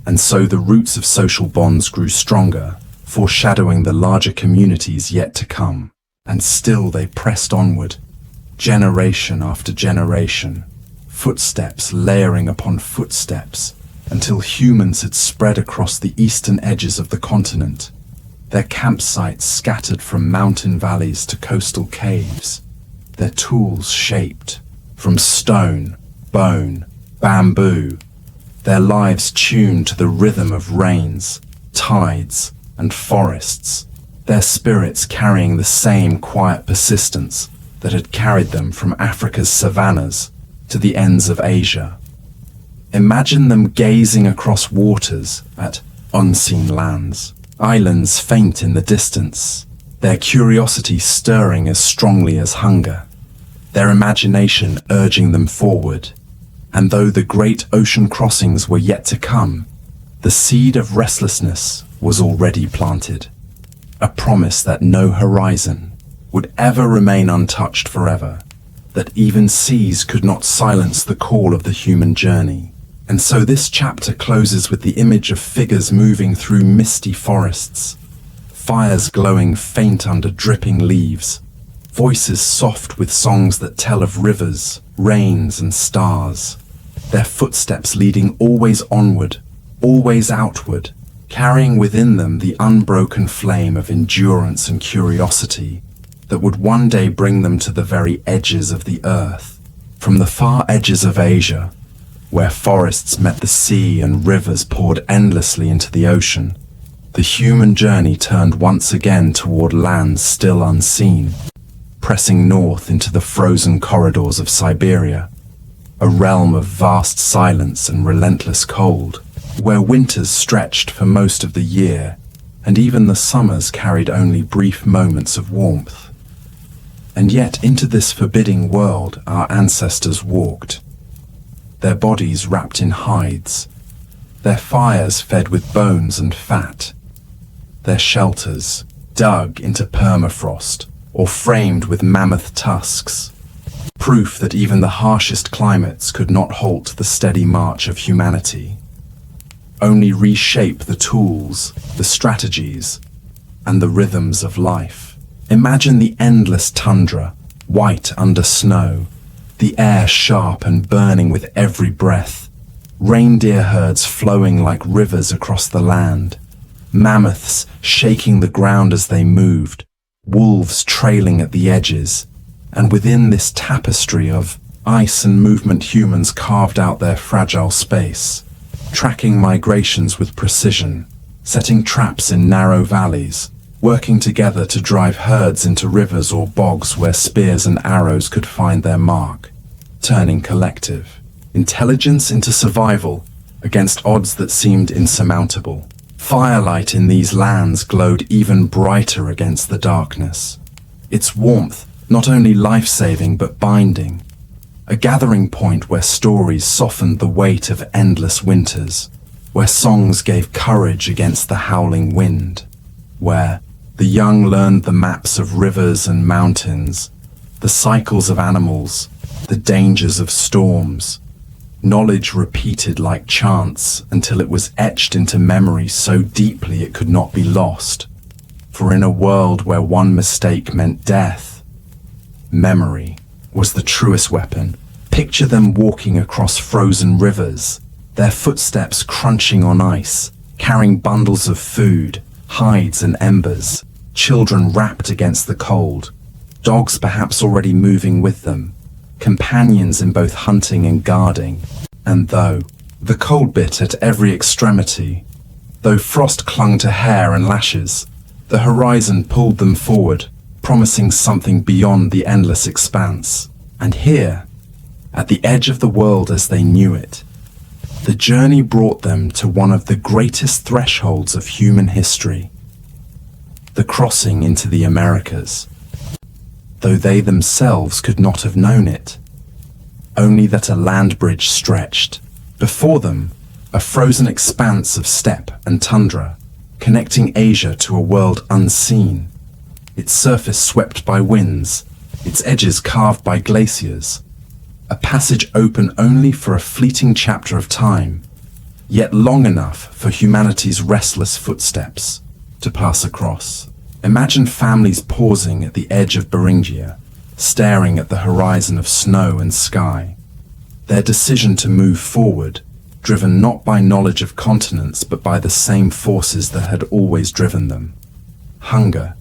A: And so the roots of social bonds grew stronger, foreshadowing the larger communities yet to come. And still they pressed onward, generation after generation, footsteps layering upon footsteps, until humans had spread across the eastern edges of the continent, their campsites scattered from mountain valleys to coastal caves, their tools shaped from stone, bone, bamboo, their lives tuned to the rhythm of rains, tides, and forests, their spirits carrying the same quiet persistence that had carried them from Africa's savannas to the ends of Asia. Imagine them gazing across waters at unseen lands, islands faint in the distance, their curiosity stirring as strongly as hunger, their imagination urging them forward. And though the great ocean crossings were yet to come, the seed of restlessness was already planted, a promise that no horizon would ever remain untouched forever, that even seas could not silence the call of the human journey. And so this chapter closes with the image of figures moving through misty forests, fires glowing faint under dripping leaves, voices soft with songs that tell of rivers, rains, and stars, their footsteps leading always onward, always outward, carrying within them the unbroken flame of endurance and curiosity that would one day bring them to the very edges of the earth, from the far edges of Asia, where forests met the sea and rivers poured endlessly into the ocean. The human journey turned once again toward lands still unseen, pressing north into the frozen corridors of Siberia, a realm of vast silence and relentless cold, where winters stretched for most of the year, and even the summers carried only brief moments of warmth. And yet into this forbidding world our ancestors walked, their bodies wrapped in hides, their fires fed with bones and fat, their shelters dug into permafrost or framed with mammoth tusks, proof that even the harshest climates could not halt the steady march of humanity. only reshape the tools, the strategies, and the rhythms of life. Imagine the endless tundra, white under snow, the air sharp and burning with every breath, reindeer herds flowing like rivers across the land, mammoths shaking the ground as they moved, wolves trailing at the edges, and within this tapestry of ice and movement humans carved out their fragile space, tracking migrations with precision, setting traps in narrow valleys, working together to drive herds into rivers or bogs where spears and arrows could find their mark, turning collective intelligence into survival against odds that seemed insurmountable. Firelight in these lands glowed even brighter against the darkness, its warmth not only life-saving but binding, a gathering point where stories softened the weight of endless winters, where songs gave courage against the howling wind, where the young learned the maps of rivers and mountains, the cycles of animals, the dangers of storms. Knowledge repeated like chants until it was etched into memory so deeply it could not be lost. For in a world where one mistake meant death, memory was the truest weapon. Picture them walking across frozen rivers, their footsteps crunching on ice, carrying bundles of food, hides and embers, children wrapped against the cold, dogs perhaps already moving with them, companions in both hunting and guarding. And though the cold bit at every extremity, though frost clung to hair and lashes, the horizon pulled them forward, promising something beyond the endless expanse. And here, at the edge of the world as they knew it, the journey brought them to one of the greatest thresholds of human history, the crossing into the Americas. Though they themselves could not have known it, only that a land bridge stretched. Before them, a frozen expanse of steppe and tundra, connecting Asia to a world unseen, its surface swept by winds, its edges carved by glaciers, a passage open only for a fleeting chapter of time, yet long enough for humanity's restless footsteps to pass across. Imagine families pausing at the edge of Beringia, staring at the horizon of snow and sky, their decision to move forward, driven not by knowledge of continents but by the same forces that had always driven them. Hunger,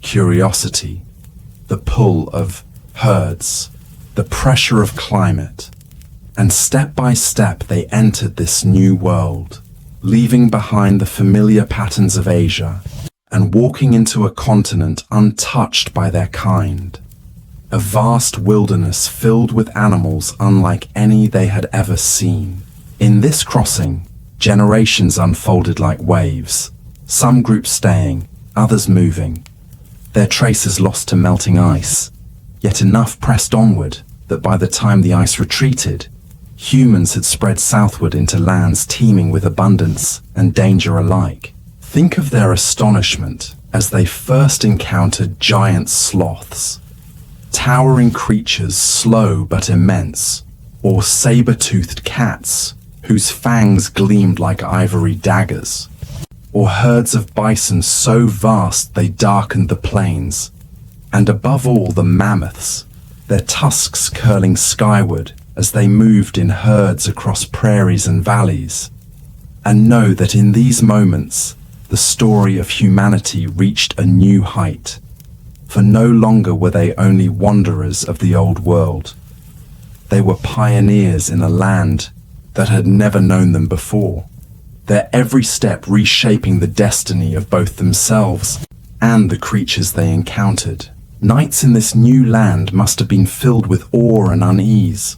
A: curiosity, the pull of herds, the pressure of climate, and step by step they entered this new world, leaving behind the familiar patterns of Asia and walking into a continent untouched by their kind. A vast wilderness filled with animals unlike any they had ever seen. In this crossing, generations unfolded like waves, some groups staying, others moving, their traces lost to melting ice, yet enough pressed onward that by the time the ice retreated, humans had spread southward into lands teeming with abundance and danger alike. Think of their astonishment as they first encountered giant sloths, towering creatures slow but immense, or saber-toothed cats whose fangs gleamed like ivory daggers, or herds of bison so vast they darkened the plains, and above all the mammoths, their tusks curling skyward as they moved in herds across prairies and valleys. And know that in these moments, the story of humanity reached a new height, for no longer were they only wanderers of the old world. They were pioneers in a land that had never known them before, their every step reshaping the destiny of both themselves and the creatures they encountered. Nights in this new land must have been filled with awe and unease,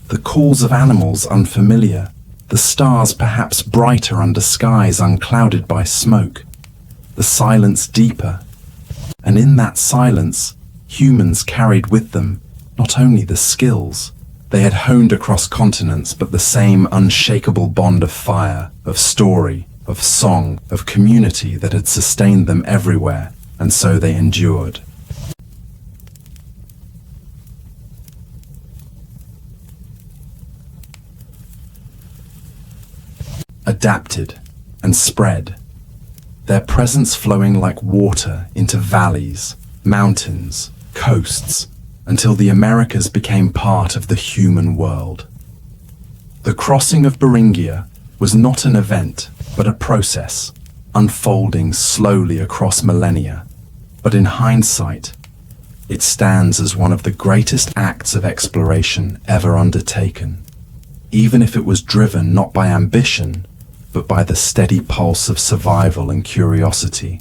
A: the calls of animals unfamiliar, the stars perhaps brighter under skies unclouded by smoke, the silence deeper. And in that silence, humans carried with them not only the skills they had honed across continents, but the same unshakable bond of fire, of story, of song, of community that had sustained them everywhere, and so they endured. adapted, and spread, their presence flowing like water into valleys, mountains, coasts, until the Americas became part of the human world. The crossing of Beringia was not an event, but a process, unfolding slowly across millennia. But in hindsight, it stands as one of the greatest acts of exploration ever undertaken, even if it was driven not by ambition, but by the steady pulse of survival and curiosity,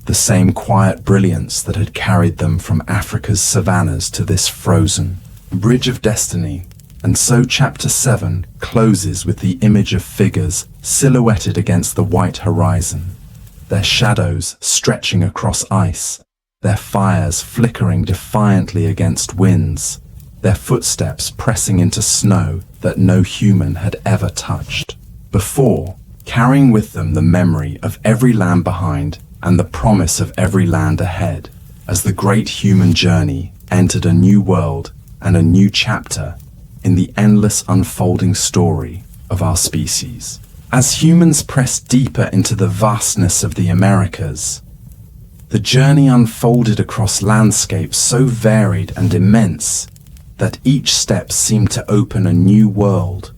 A: the same quiet brilliance that had carried them from Africa's savannas to this frozen bridge of destiny. And so Chapter 7 closes with the image of figures silhouetted against the white horizon, their shadows stretching across ice, their fires flickering defiantly against winds, their footsteps pressing into snow that no human had ever touched before, carrying with them the memory of every land behind and the promise of every land ahead, as the great human journey entered a new world and a new chapter in the endless unfolding story of our species. As humans press deeper into the vastness of the Americas, the journey unfolded across landscapes so varied and immense that each step seemed to open a new world.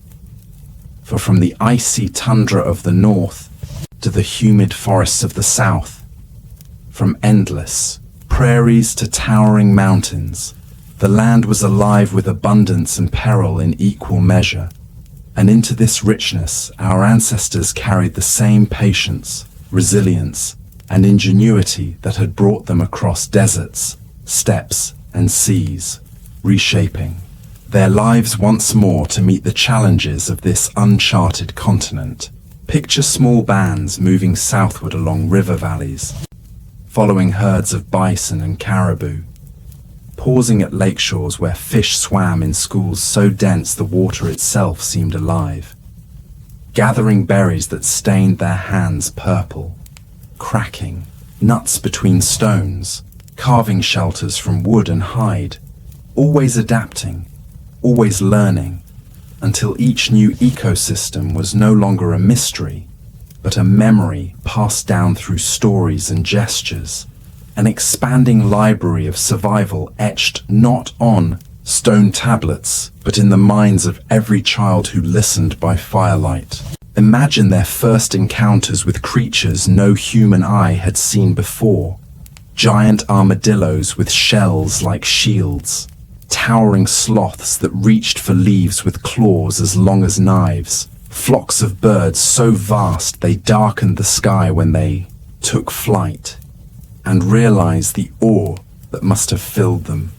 A: For from the icy tundra of the north to the humid forests of the south, from endless prairies to towering mountains, the land was alive with abundance and peril in equal measure, and into this richness our ancestors carried the same patience, resilience, and ingenuity that had brought them across deserts, steppes, and seas, reshaping their lives once more to meet the challenges of this uncharted continent. Picture small bands moving southward along river valleys, following herds of bison and caribou, pausing at lake shores where fish swam in schools so dense the water itself seemed alive, gathering berries that stained their hands purple, cracking nuts between stones, carving shelters from wood and hide, always adapting, always learning, until each new ecosystem was no longer a mystery, but a memory passed down through stories and gestures, an expanding library of survival etched not on stone tablets, but in the minds of every child who listened by firelight. Imagine their first encounters with creatures no human eye had seen before. Giant armadillos with shells like shields, towering sloths that reached for leaves with claws as long as knives, flocks of birds so vast they darkened the sky when they took flight, and realized the awe that must have filled them,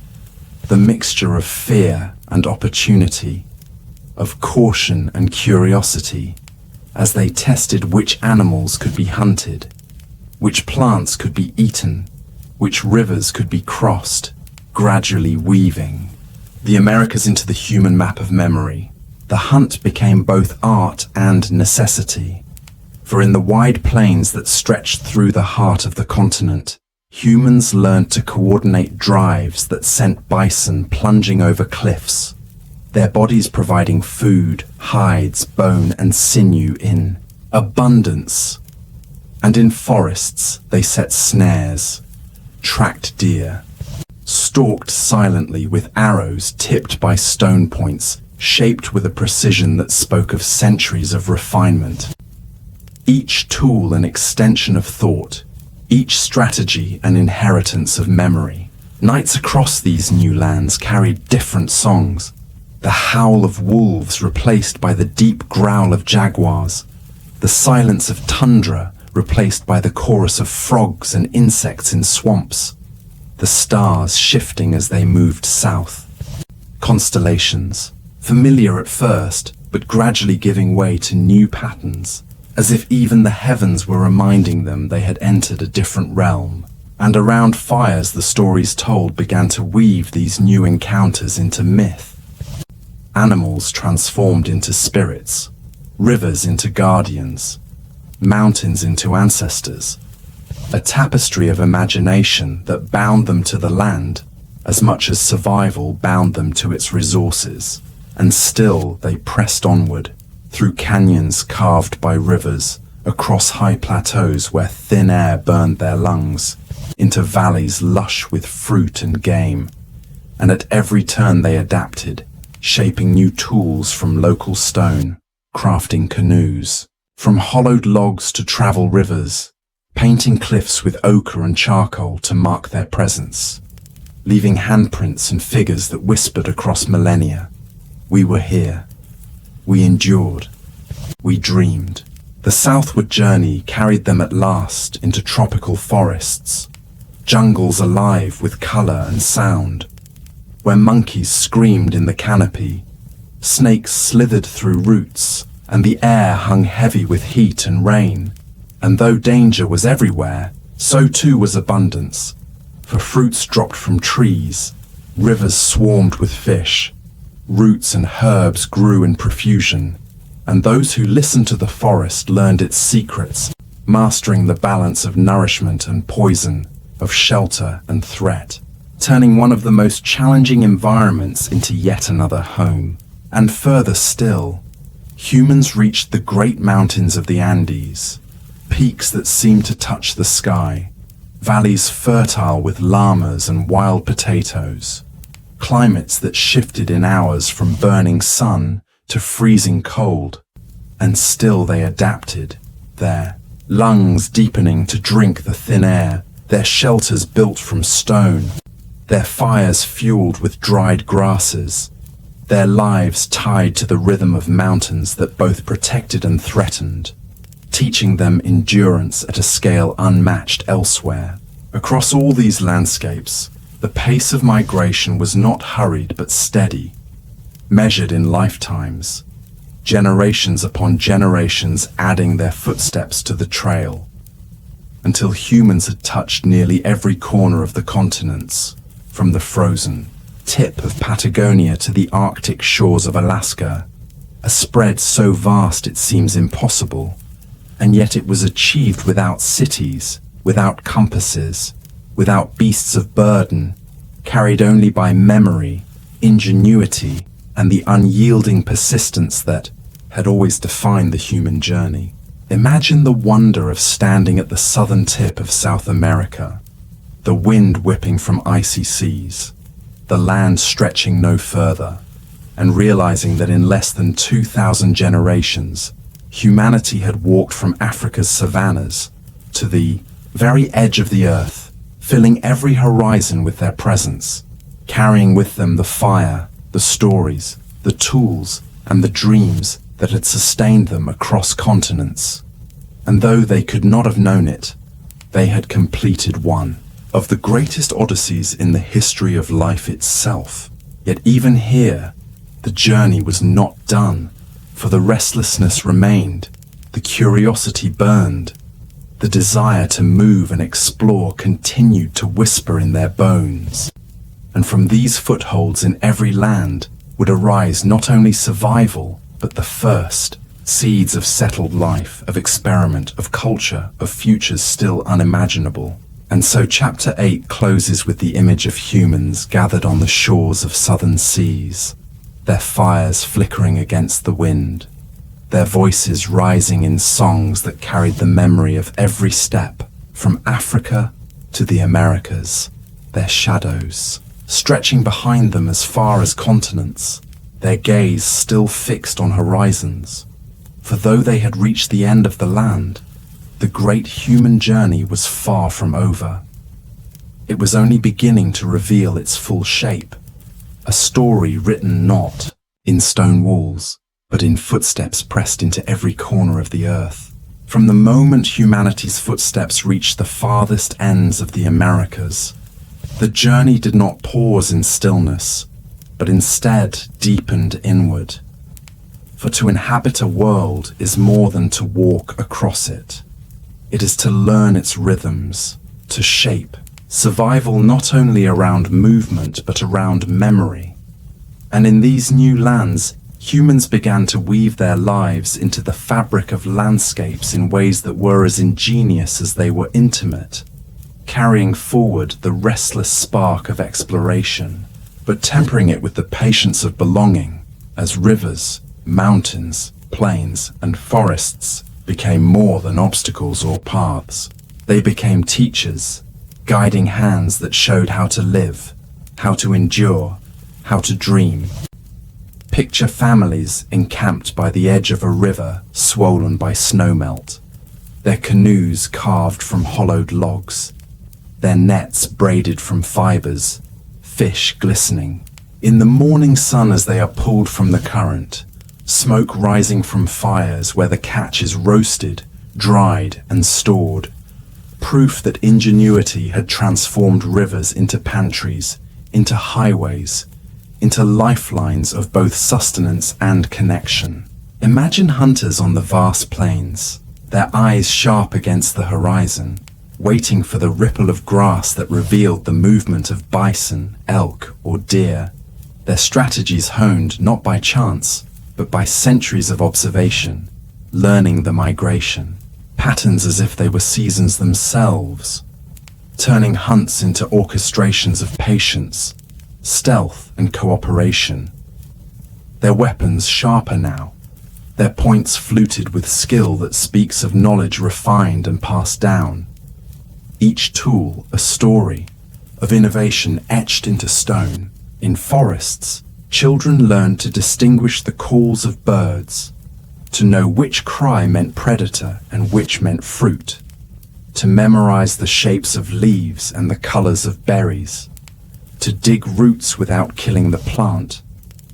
A: the mixture of fear and opportunity, of caution and curiosity, as they tested which animals could be hunted, which plants could be eaten, which rivers could be crossed, gradually weaving the Americas into the human map of memory. The hunt became both art and necessity. For in the wide plains that stretched through the heart of the continent, humans learned to coordinate drives that sent bison plunging over cliffs, their bodies providing food, hides, bone, and sinew in abundance. And in forests, they set snares, tracked deer, stalked silently with arrows tipped by stone points, shaped with a precision that spoke of centuries of refinement. Each tool an extension of thought, each strategy an inheritance of memory. Nights across these new lands carried different songs, the howl of wolves replaced by the deep growl of jaguars, the silence of tundra replaced by the chorus of frogs and insects in swamps, the stars shifting as they moved south. Constellations, familiar at first, but gradually giving way to new patterns, as if even the heavens were reminding them they had entered a different realm. And around fires the stories told began to weave these new encounters into myth. Animals transformed into spirits, rivers into guardians, mountains into ancestors, a tapestry of imagination that bound them to the land as much as survival bound them to its resources. And still they pressed onward, through canyons carved by rivers, across high plateaus where thin air burned their lungs, into valleys lush with fruit and game. And at every turn they adapted, shaping new tools from local stone, crafting canoes, from hollowed logs to travel rivers, painting cliffs with ochre and charcoal to mark their presence, leaving handprints and figures that whispered across millennia. We were here. We endured. We dreamed. The southward journey carried them at last into tropical forests, jungles alive with color and sound, where monkeys screamed in the canopy, snakes slithered through roots, and the air hung heavy with heat and rain. And though danger was everywhere, so too was abundance, for fruits dropped from trees, rivers swarmed with fish, roots and herbs grew in profusion, and those who listened to the forest learned its secrets, mastering the balance of nourishment and poison, of shelter and threat, turning one of the most challenging environments into yet another home. And further still, humans reached the great mountains of the Andes, peaks that seemed to touch the sky, valleys fertile with llamas and wild potatoes, climates that shifted in hours from burning sun to freezing cold. And still they adapted, their lungs deepening to drink the thin air, their shelters built from stone, their fires fueled with dried grasses, their lives tied to the rhythm of mountains that both protected and threatened, teaching them endurance at a scale unmatched elsewhere. Across all these landscapes, the pace of migration was not hurried but steady, measured in lifetimes, generations upon generations adding their footsteps to the trail, until humans had touched nearly every corner of the continents, from the frozen tip of Patagonia to the Arctic shores of Alaska, a spread so vast it seems impossible. And yet it was achieved without cities, without compasses, without beasts of burden, carried only by memory, ingenuity, and the unyielding persistence that had always defined the human journey. Imagine the wonder of standing at the southern tip of South America, the wind whipping from icy seas, the land stretching no further, and realizing that in less than 2,000 generations, humanity had walked from Africa's savannas to the very edge of the earth, filling every horizon with their presence, carrying with them the fire, the stories, the tools, and the dreams that had sustained them across continents. And though they could not have known it, they had completed one of the greatest odysseys in the history of life itself. Yet even here, the journey was not done. For the restlessness remained, the curiosity burned, the desire to move and explore continued to whisper in their bones. And from these footholds in every land would arise not only survival, but the first seeds of settled life, of experiment, of culture, of futures still unimaginable. And so Chapter 8 closes with the image of humans gathered on the shores of southern seas, their fires flickering against the wind, their voices rising in songs that carried the memory of every step, from Africa to the Americas, their shadows stretching behind them as far as continents, their gaze still fixed on horizons. For though they had reached the end of the land, the great human journey was far from over. It was only beginning to reveal its full shape. A story written not in stone walls, but in footsteps pressed into every corner of the earth. From the moment humanity's footsteps reached the farthest ends of the Americas, the journey did not pause in stillness, but instead deepened inward. For to inhabit a world is more than to walk across it. It is to learn its rhythms, to shape survival not only around movement but around memory. And in these new lands, humans began to weave their lives into the fabric of landscapes in ways that were as ingenious as they were intimate, carrying forward the restless spark of exploration, but tempering it with the patience of belonging, as rivers, mountains, plains, and forests became more than obstacles or paths. They became teachers, guiding hands that showed how to live, how to endure, how to dream. Picture families encamped by the edge of a river swollen by snowmelt, their canoes carved from hollowed logs, their nets braided from fibers, fish glistening. In the morning sun as they are pulled from the current, smoke rising from fires where the catch is roasted, dried, and stored. Proof that ingenuity had transformed rivers into pantries, into highways, into lifelines of both sustenance and connection. Imagine hunters on the vast plains, their eyes sharp against the horizon, waiting for the ripple of grass that revealed the movement of bison, elk, or deer. Their strategies honed not by chance, but by centuries of observation, learning the migration, patterns as if they were seasons themselves, turning hunts into orchestrations of patience, stealth, and cooperation. Their weapons sharper now, their points fluted with skill that speaks of knowledge refined and passed down. Each tool a story of innovation etched into stone. In forests, children learned to distinguish the calls of birds, to know which cry meant predator and which meant fruit, to memorize the shapes of leaves and the colors of berries, to dig roots without killing the plant,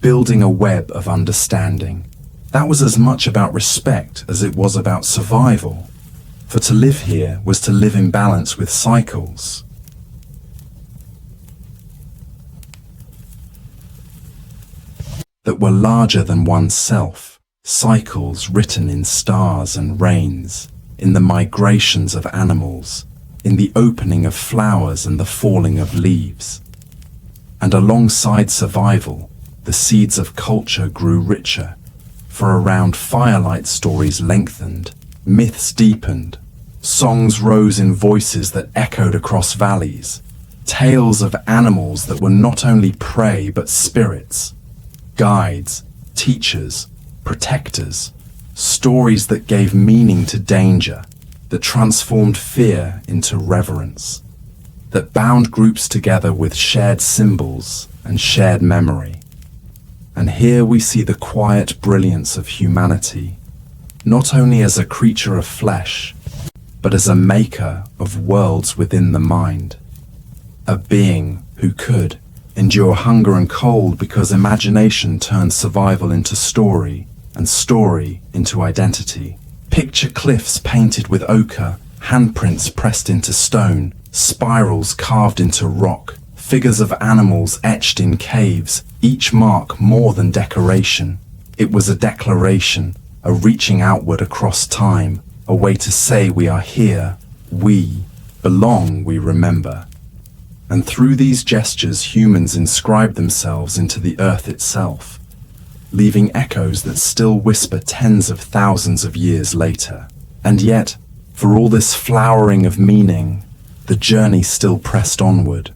A: building a web of understanding. That was as much about respect as it was about survival, for to live here was to live in balance with cycles. That were larger than oneself, cycles written in stars and rains, in the migrations of animals, in the opening of flowers and the falling of leaves. And alongside survival, the seeds of culture grew richer, for around firelight stories lengthened, myths deepened, songs rose in voices that echoed across valleys, tales of animals that were not only prey but spirits, guides, teachers, protectors, stories that gave meaning to danger, that transformed fear into reverence, that bound groups together with shared symbols and shared memory. And here we see the quiet brilliance of humanity, not only as a creature of flesh, but as a maker of worlds within the mind, a being who could endure hunger and cold because imagination turned survival into story and story into identity. Picture cliffs painted with ochre, handprints pressed into stone, spirals carved into rock, figures of animals etched in caves, each mark more than decoration. It was a declaration, a reaching outward across time, a way to say we are here, we belong, we remember. And through these gestures, humans inscribed themselves into the earth itself, leaving echoes that still whisper tens of thousands of years later. And yet, for all this flowering of meaning, the journey still pressed onward.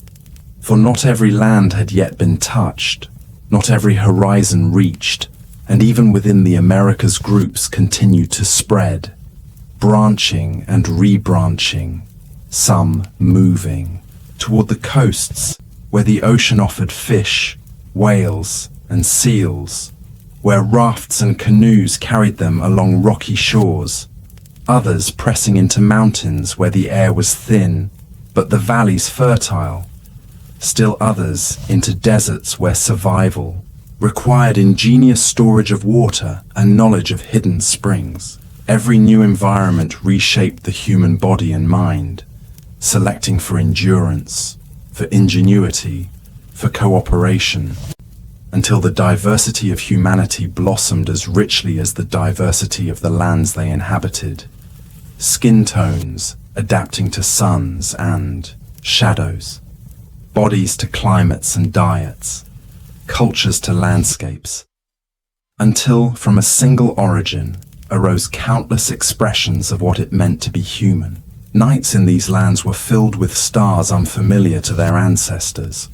A: For not every land had yet been touched, not every horizon reached, and even within the Americas groups continued to spread, branching and rebranching, some moving toward the coasts where the ocean offered fish, whales, and seals, where rafts and canoes carried them along rocky shores, others pressing into mountains where the air was thin, but the valleys fertile, still others into deserts where survival required ingenious storage of water and knowledge of hidden springs. Every new environment reshaped the human body and mind, selecting for endurance, for ingenuity, for cooperation, until the diversity of humanity blossomed as richly as the diversity of the lands they inhabited. Skin tones adapting to suns and shadows, bodies to climates and diets, cultures to landscapes, until from a single origin arose countless expressions of what it meant to be human. Nights in these lands were filled with stars unfamiliar to their ancestors,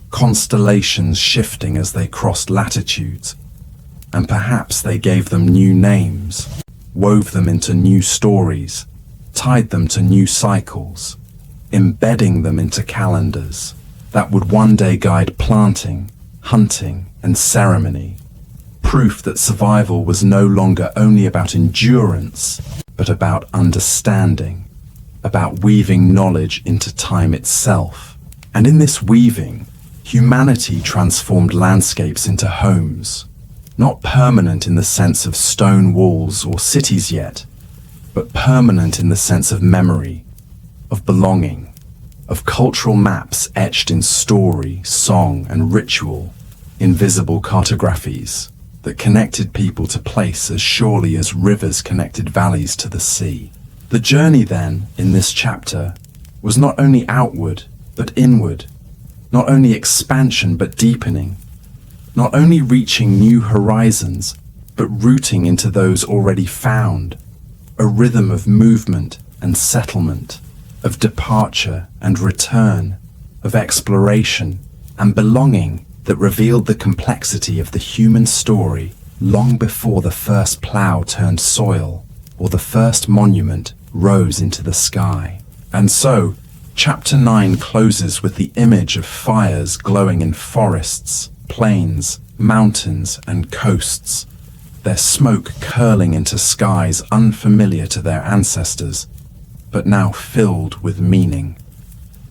A: constellations shifting as they crossed latitudes, And perhaps they gave them new names, wove them into new stories, tied them to new cycles, embedding them into calendars that would one day guide planting, hunting, and ceremony. Proof that survival was no longer only about endurance, but about understanding, about weaving knowledge into time itself. And in this weaving, humanity transformed landscapes into homes, not permanent in the sense of stone walls or cities yet, but permanent in the sense of memory, of belonging, of cultural maps etched in story, song, and ritual, invisible cartographies that connected people to place as surely as rivers connected valleys to the sea. The journey then, in this chapter, was not only outward, but inward, not only expansion, but deepening, not only reaching new horizons, but rooting into those already found, a rhythm of movement and settlement, of departure and return, of exploration and belonging that revealed the complexity of the human story long before the first plough turned soil or the first monument rose into the sky. And so, Chapter 9 closes with the image of fires glowing in forests, plains, mountains, and coasts, their smoke curling into skies unfamiliar to their ancestors, but now filled with meaning,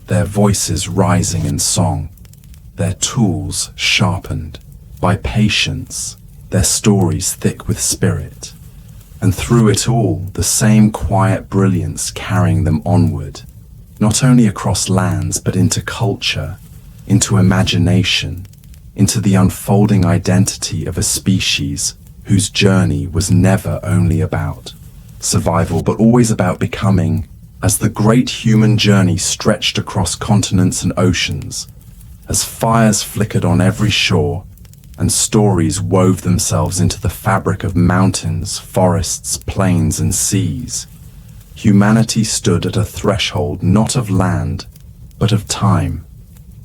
A: their voices rising in song, their tools sharpened by patience, their stories thick with spirit, and through it all the same quiet brilliance carrying them onward, not only across lands but into culture, into imagination, into the unfolding identity of a species whose journey was never only about survival but always about becoming, as the great human journey stretched across continents and oceans, as fires flickered on every shore and stories wove themselves into the fabric of mountains, forests, plains, and seas. Humanity stood at a threshold not of land, but of time.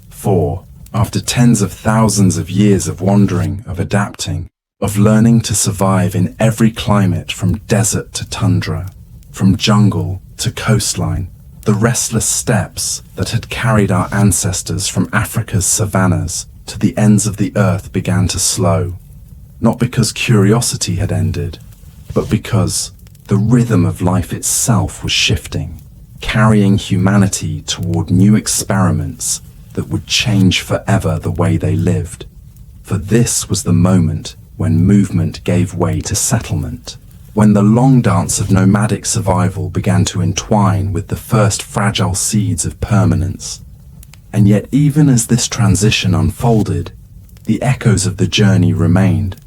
A: For, after tens of thousands of years of wandering, of adapting, of learning to survive in every climate from desert to tundra, from jungle to coastline, the restless steppes that had carried our ancestors from Africa's savannas to the ends of the earth began to slow, not because curiosity had ended, but because the rhythm of life itself was shifting, carrying humanity toward new experiments that would change forever the way they lived. For this was the moment when movement gave way to settlement, when the long dance of nomadic survival began to entwine with the first fragile seeds of permanence. And yet even as this transition unfolded, the echoes of the journey remained,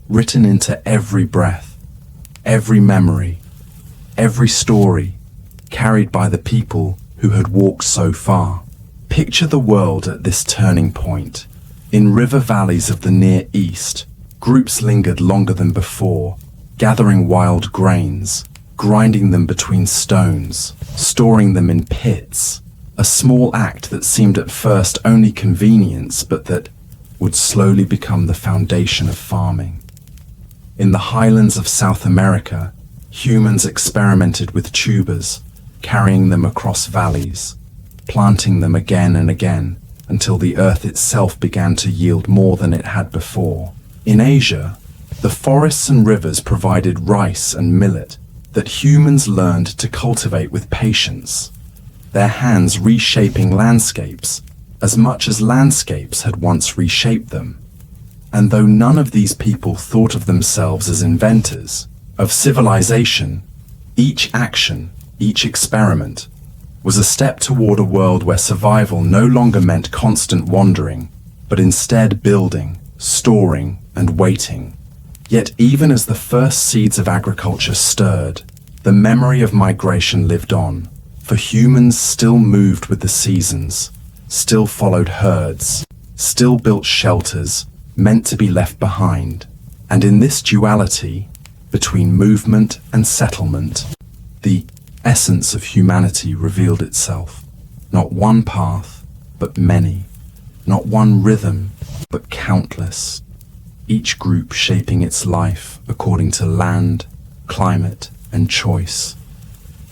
A: written into every breath, every memory, every story, carried by the people who had walked so far. Picture the world at this turning point. In river valleys of the Near East, groups lingered longer than before, gathering wild grains, grinding them between stones, storing them in pits, a small act that seemed at first only convenience, but that would slowly become the foundation of farming. In the highlands of South America, humans experimented with tubers, carrying them across valleys, planting them again and again until the earth itself began to yield more than it had before. In Asia, the forests and rivers provided rice and millet that humans learned to cultivate with patience, their hands reshaping landscapes as much as landscapes had once reshaped them. And though none of these people thought of themselves as inventors of civilization, each action, each experiment, was a step toward a world where survival no longer meant constant wandering, but instead building, storing, and waiting. Yet even as the first seeds of agriculture stirred, the memory of migration lived on, for humans still moved with the seasons, still followed herds, still built shelters meant to be left behind. And in this duality, between movement and settlement, the essence of humanity revealed itself. Not one path, but many. Not one rhythm, but countless. each group shaping its life according to land, climate, and choice,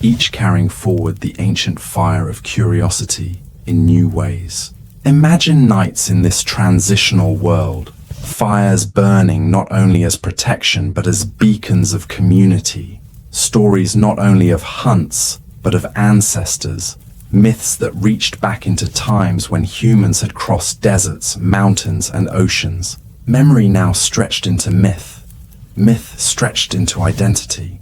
A: each carrying forward the ancient fire of curiosity in new ways. Imagine nights in this transitional world, fires burning not only as protection but as beacons of community, stories not only of hunts but of ancestors, myths that reached back into times when humans had crossed deserts, mountains, and oceans. Memory now stretched into myth, myth stretched into identity,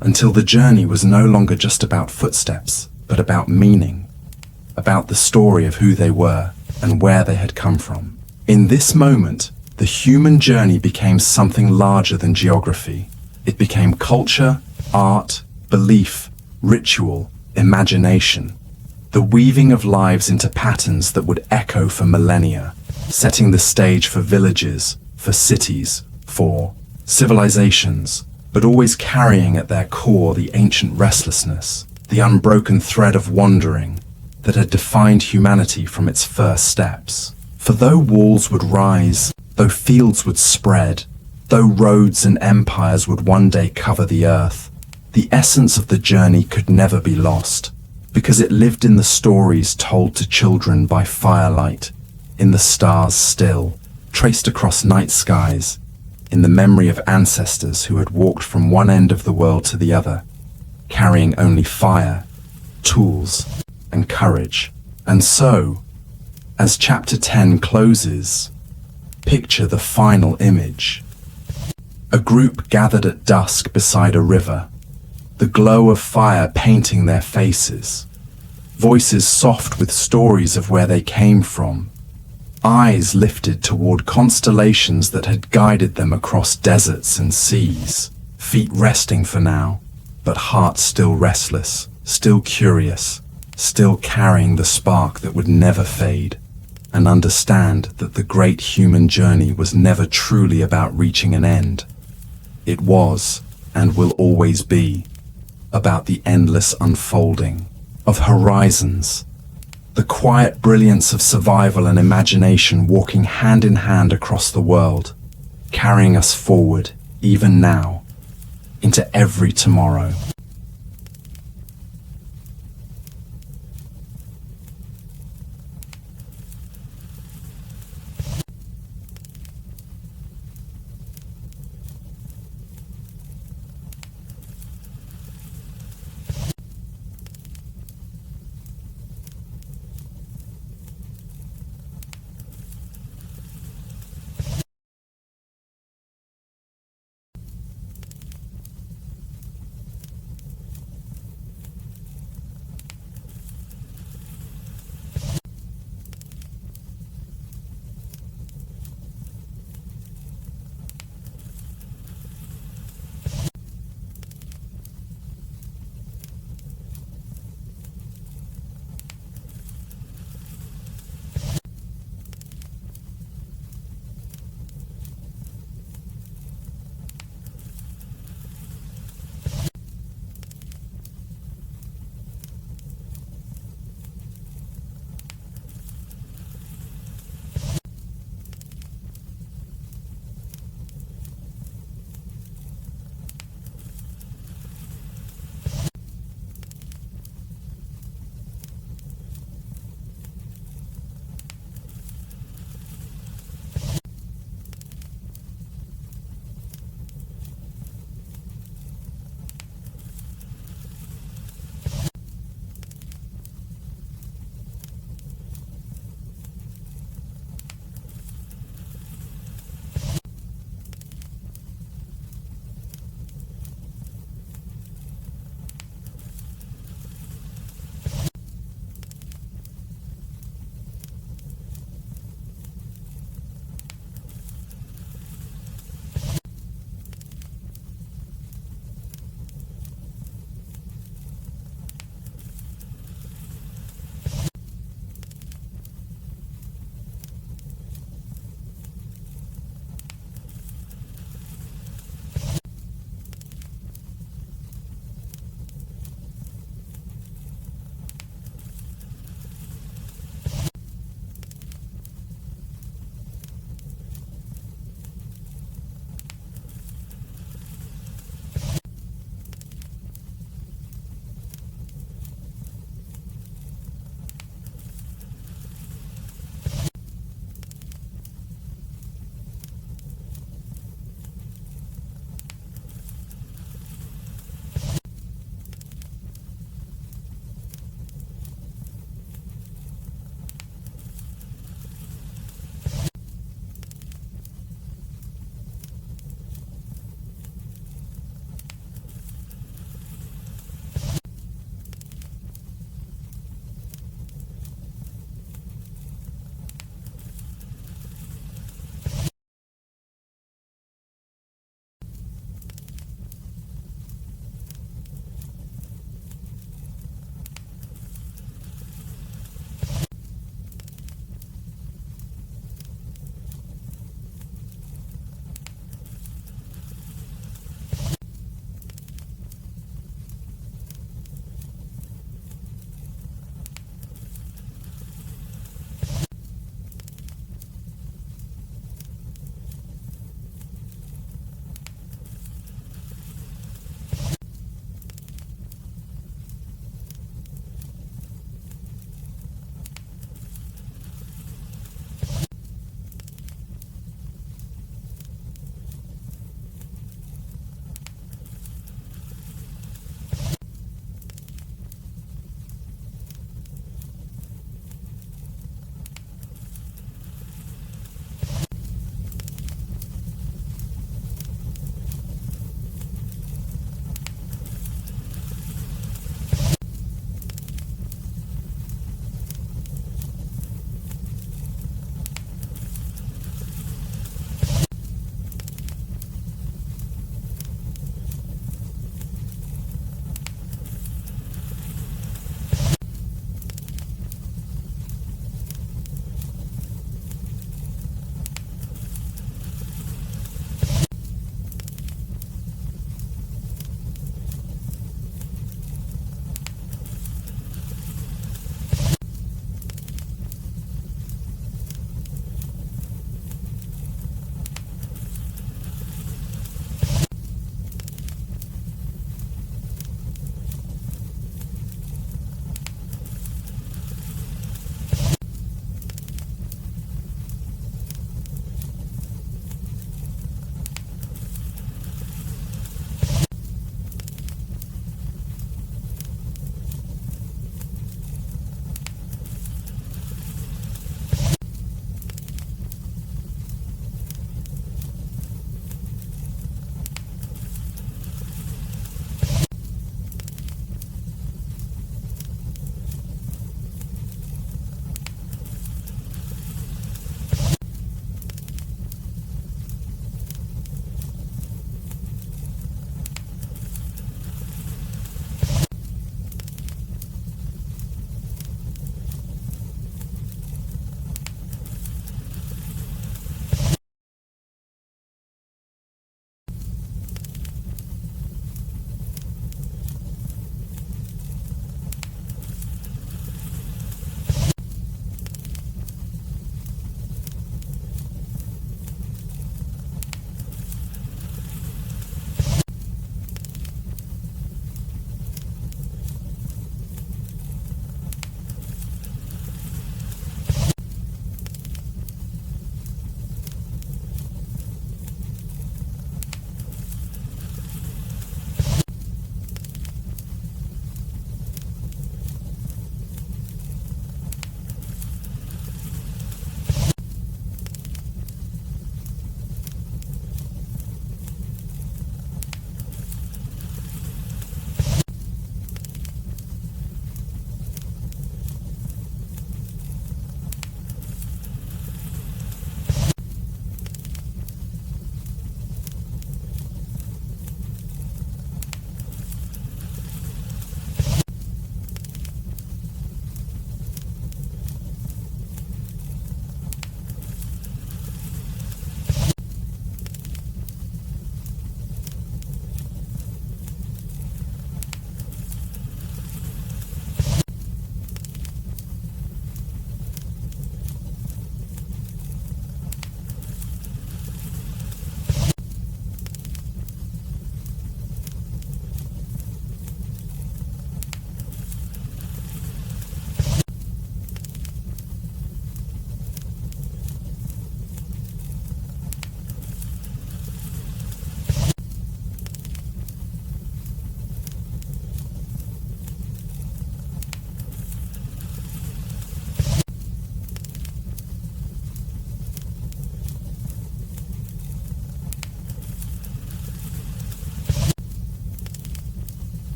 A: until the journey was no longer just about footsteps, but about meaning, about the story of who they were and where they had come from. In this moment, the human journey became something larger than geography. It became culture, art, belief, ritual, imagination, the weaving of lives into patterns that would echo for millennia, setting the stage for villages, for cities, for civilizations, but always carrying at their core the ancient restlessness, the unbroken thread of wandering that had defined humanity from its first steps. For though walls would rise, though fields would spread, though roads and empires would one day cover the earth, the essence of the journey could never be lost, because it lived in the stories told to children by firelight, in the stars still, traced across night skies, in the memory of ancestors who had walked from one end of the world to the other, carrying only fire, tools, and courage. And so, as chapter 10 closes, picture the final image. A group gathered at dusk beside a river, the glow of fire painting their faces, voices soft with stories of where they came from, eyes lifted toward constellations that had guided them across deserts and seas, feet resting for now, but hearts still restless, still curious, still carrying the spark that would never fade, and understand that the great human journey was never truly about reaching an end. It was, and will always be, about the endless unfolding of horizons, the quiet brilliance of survival and imagination walking hand in hand across the world, carrying us forward, even now, into every tomorrow.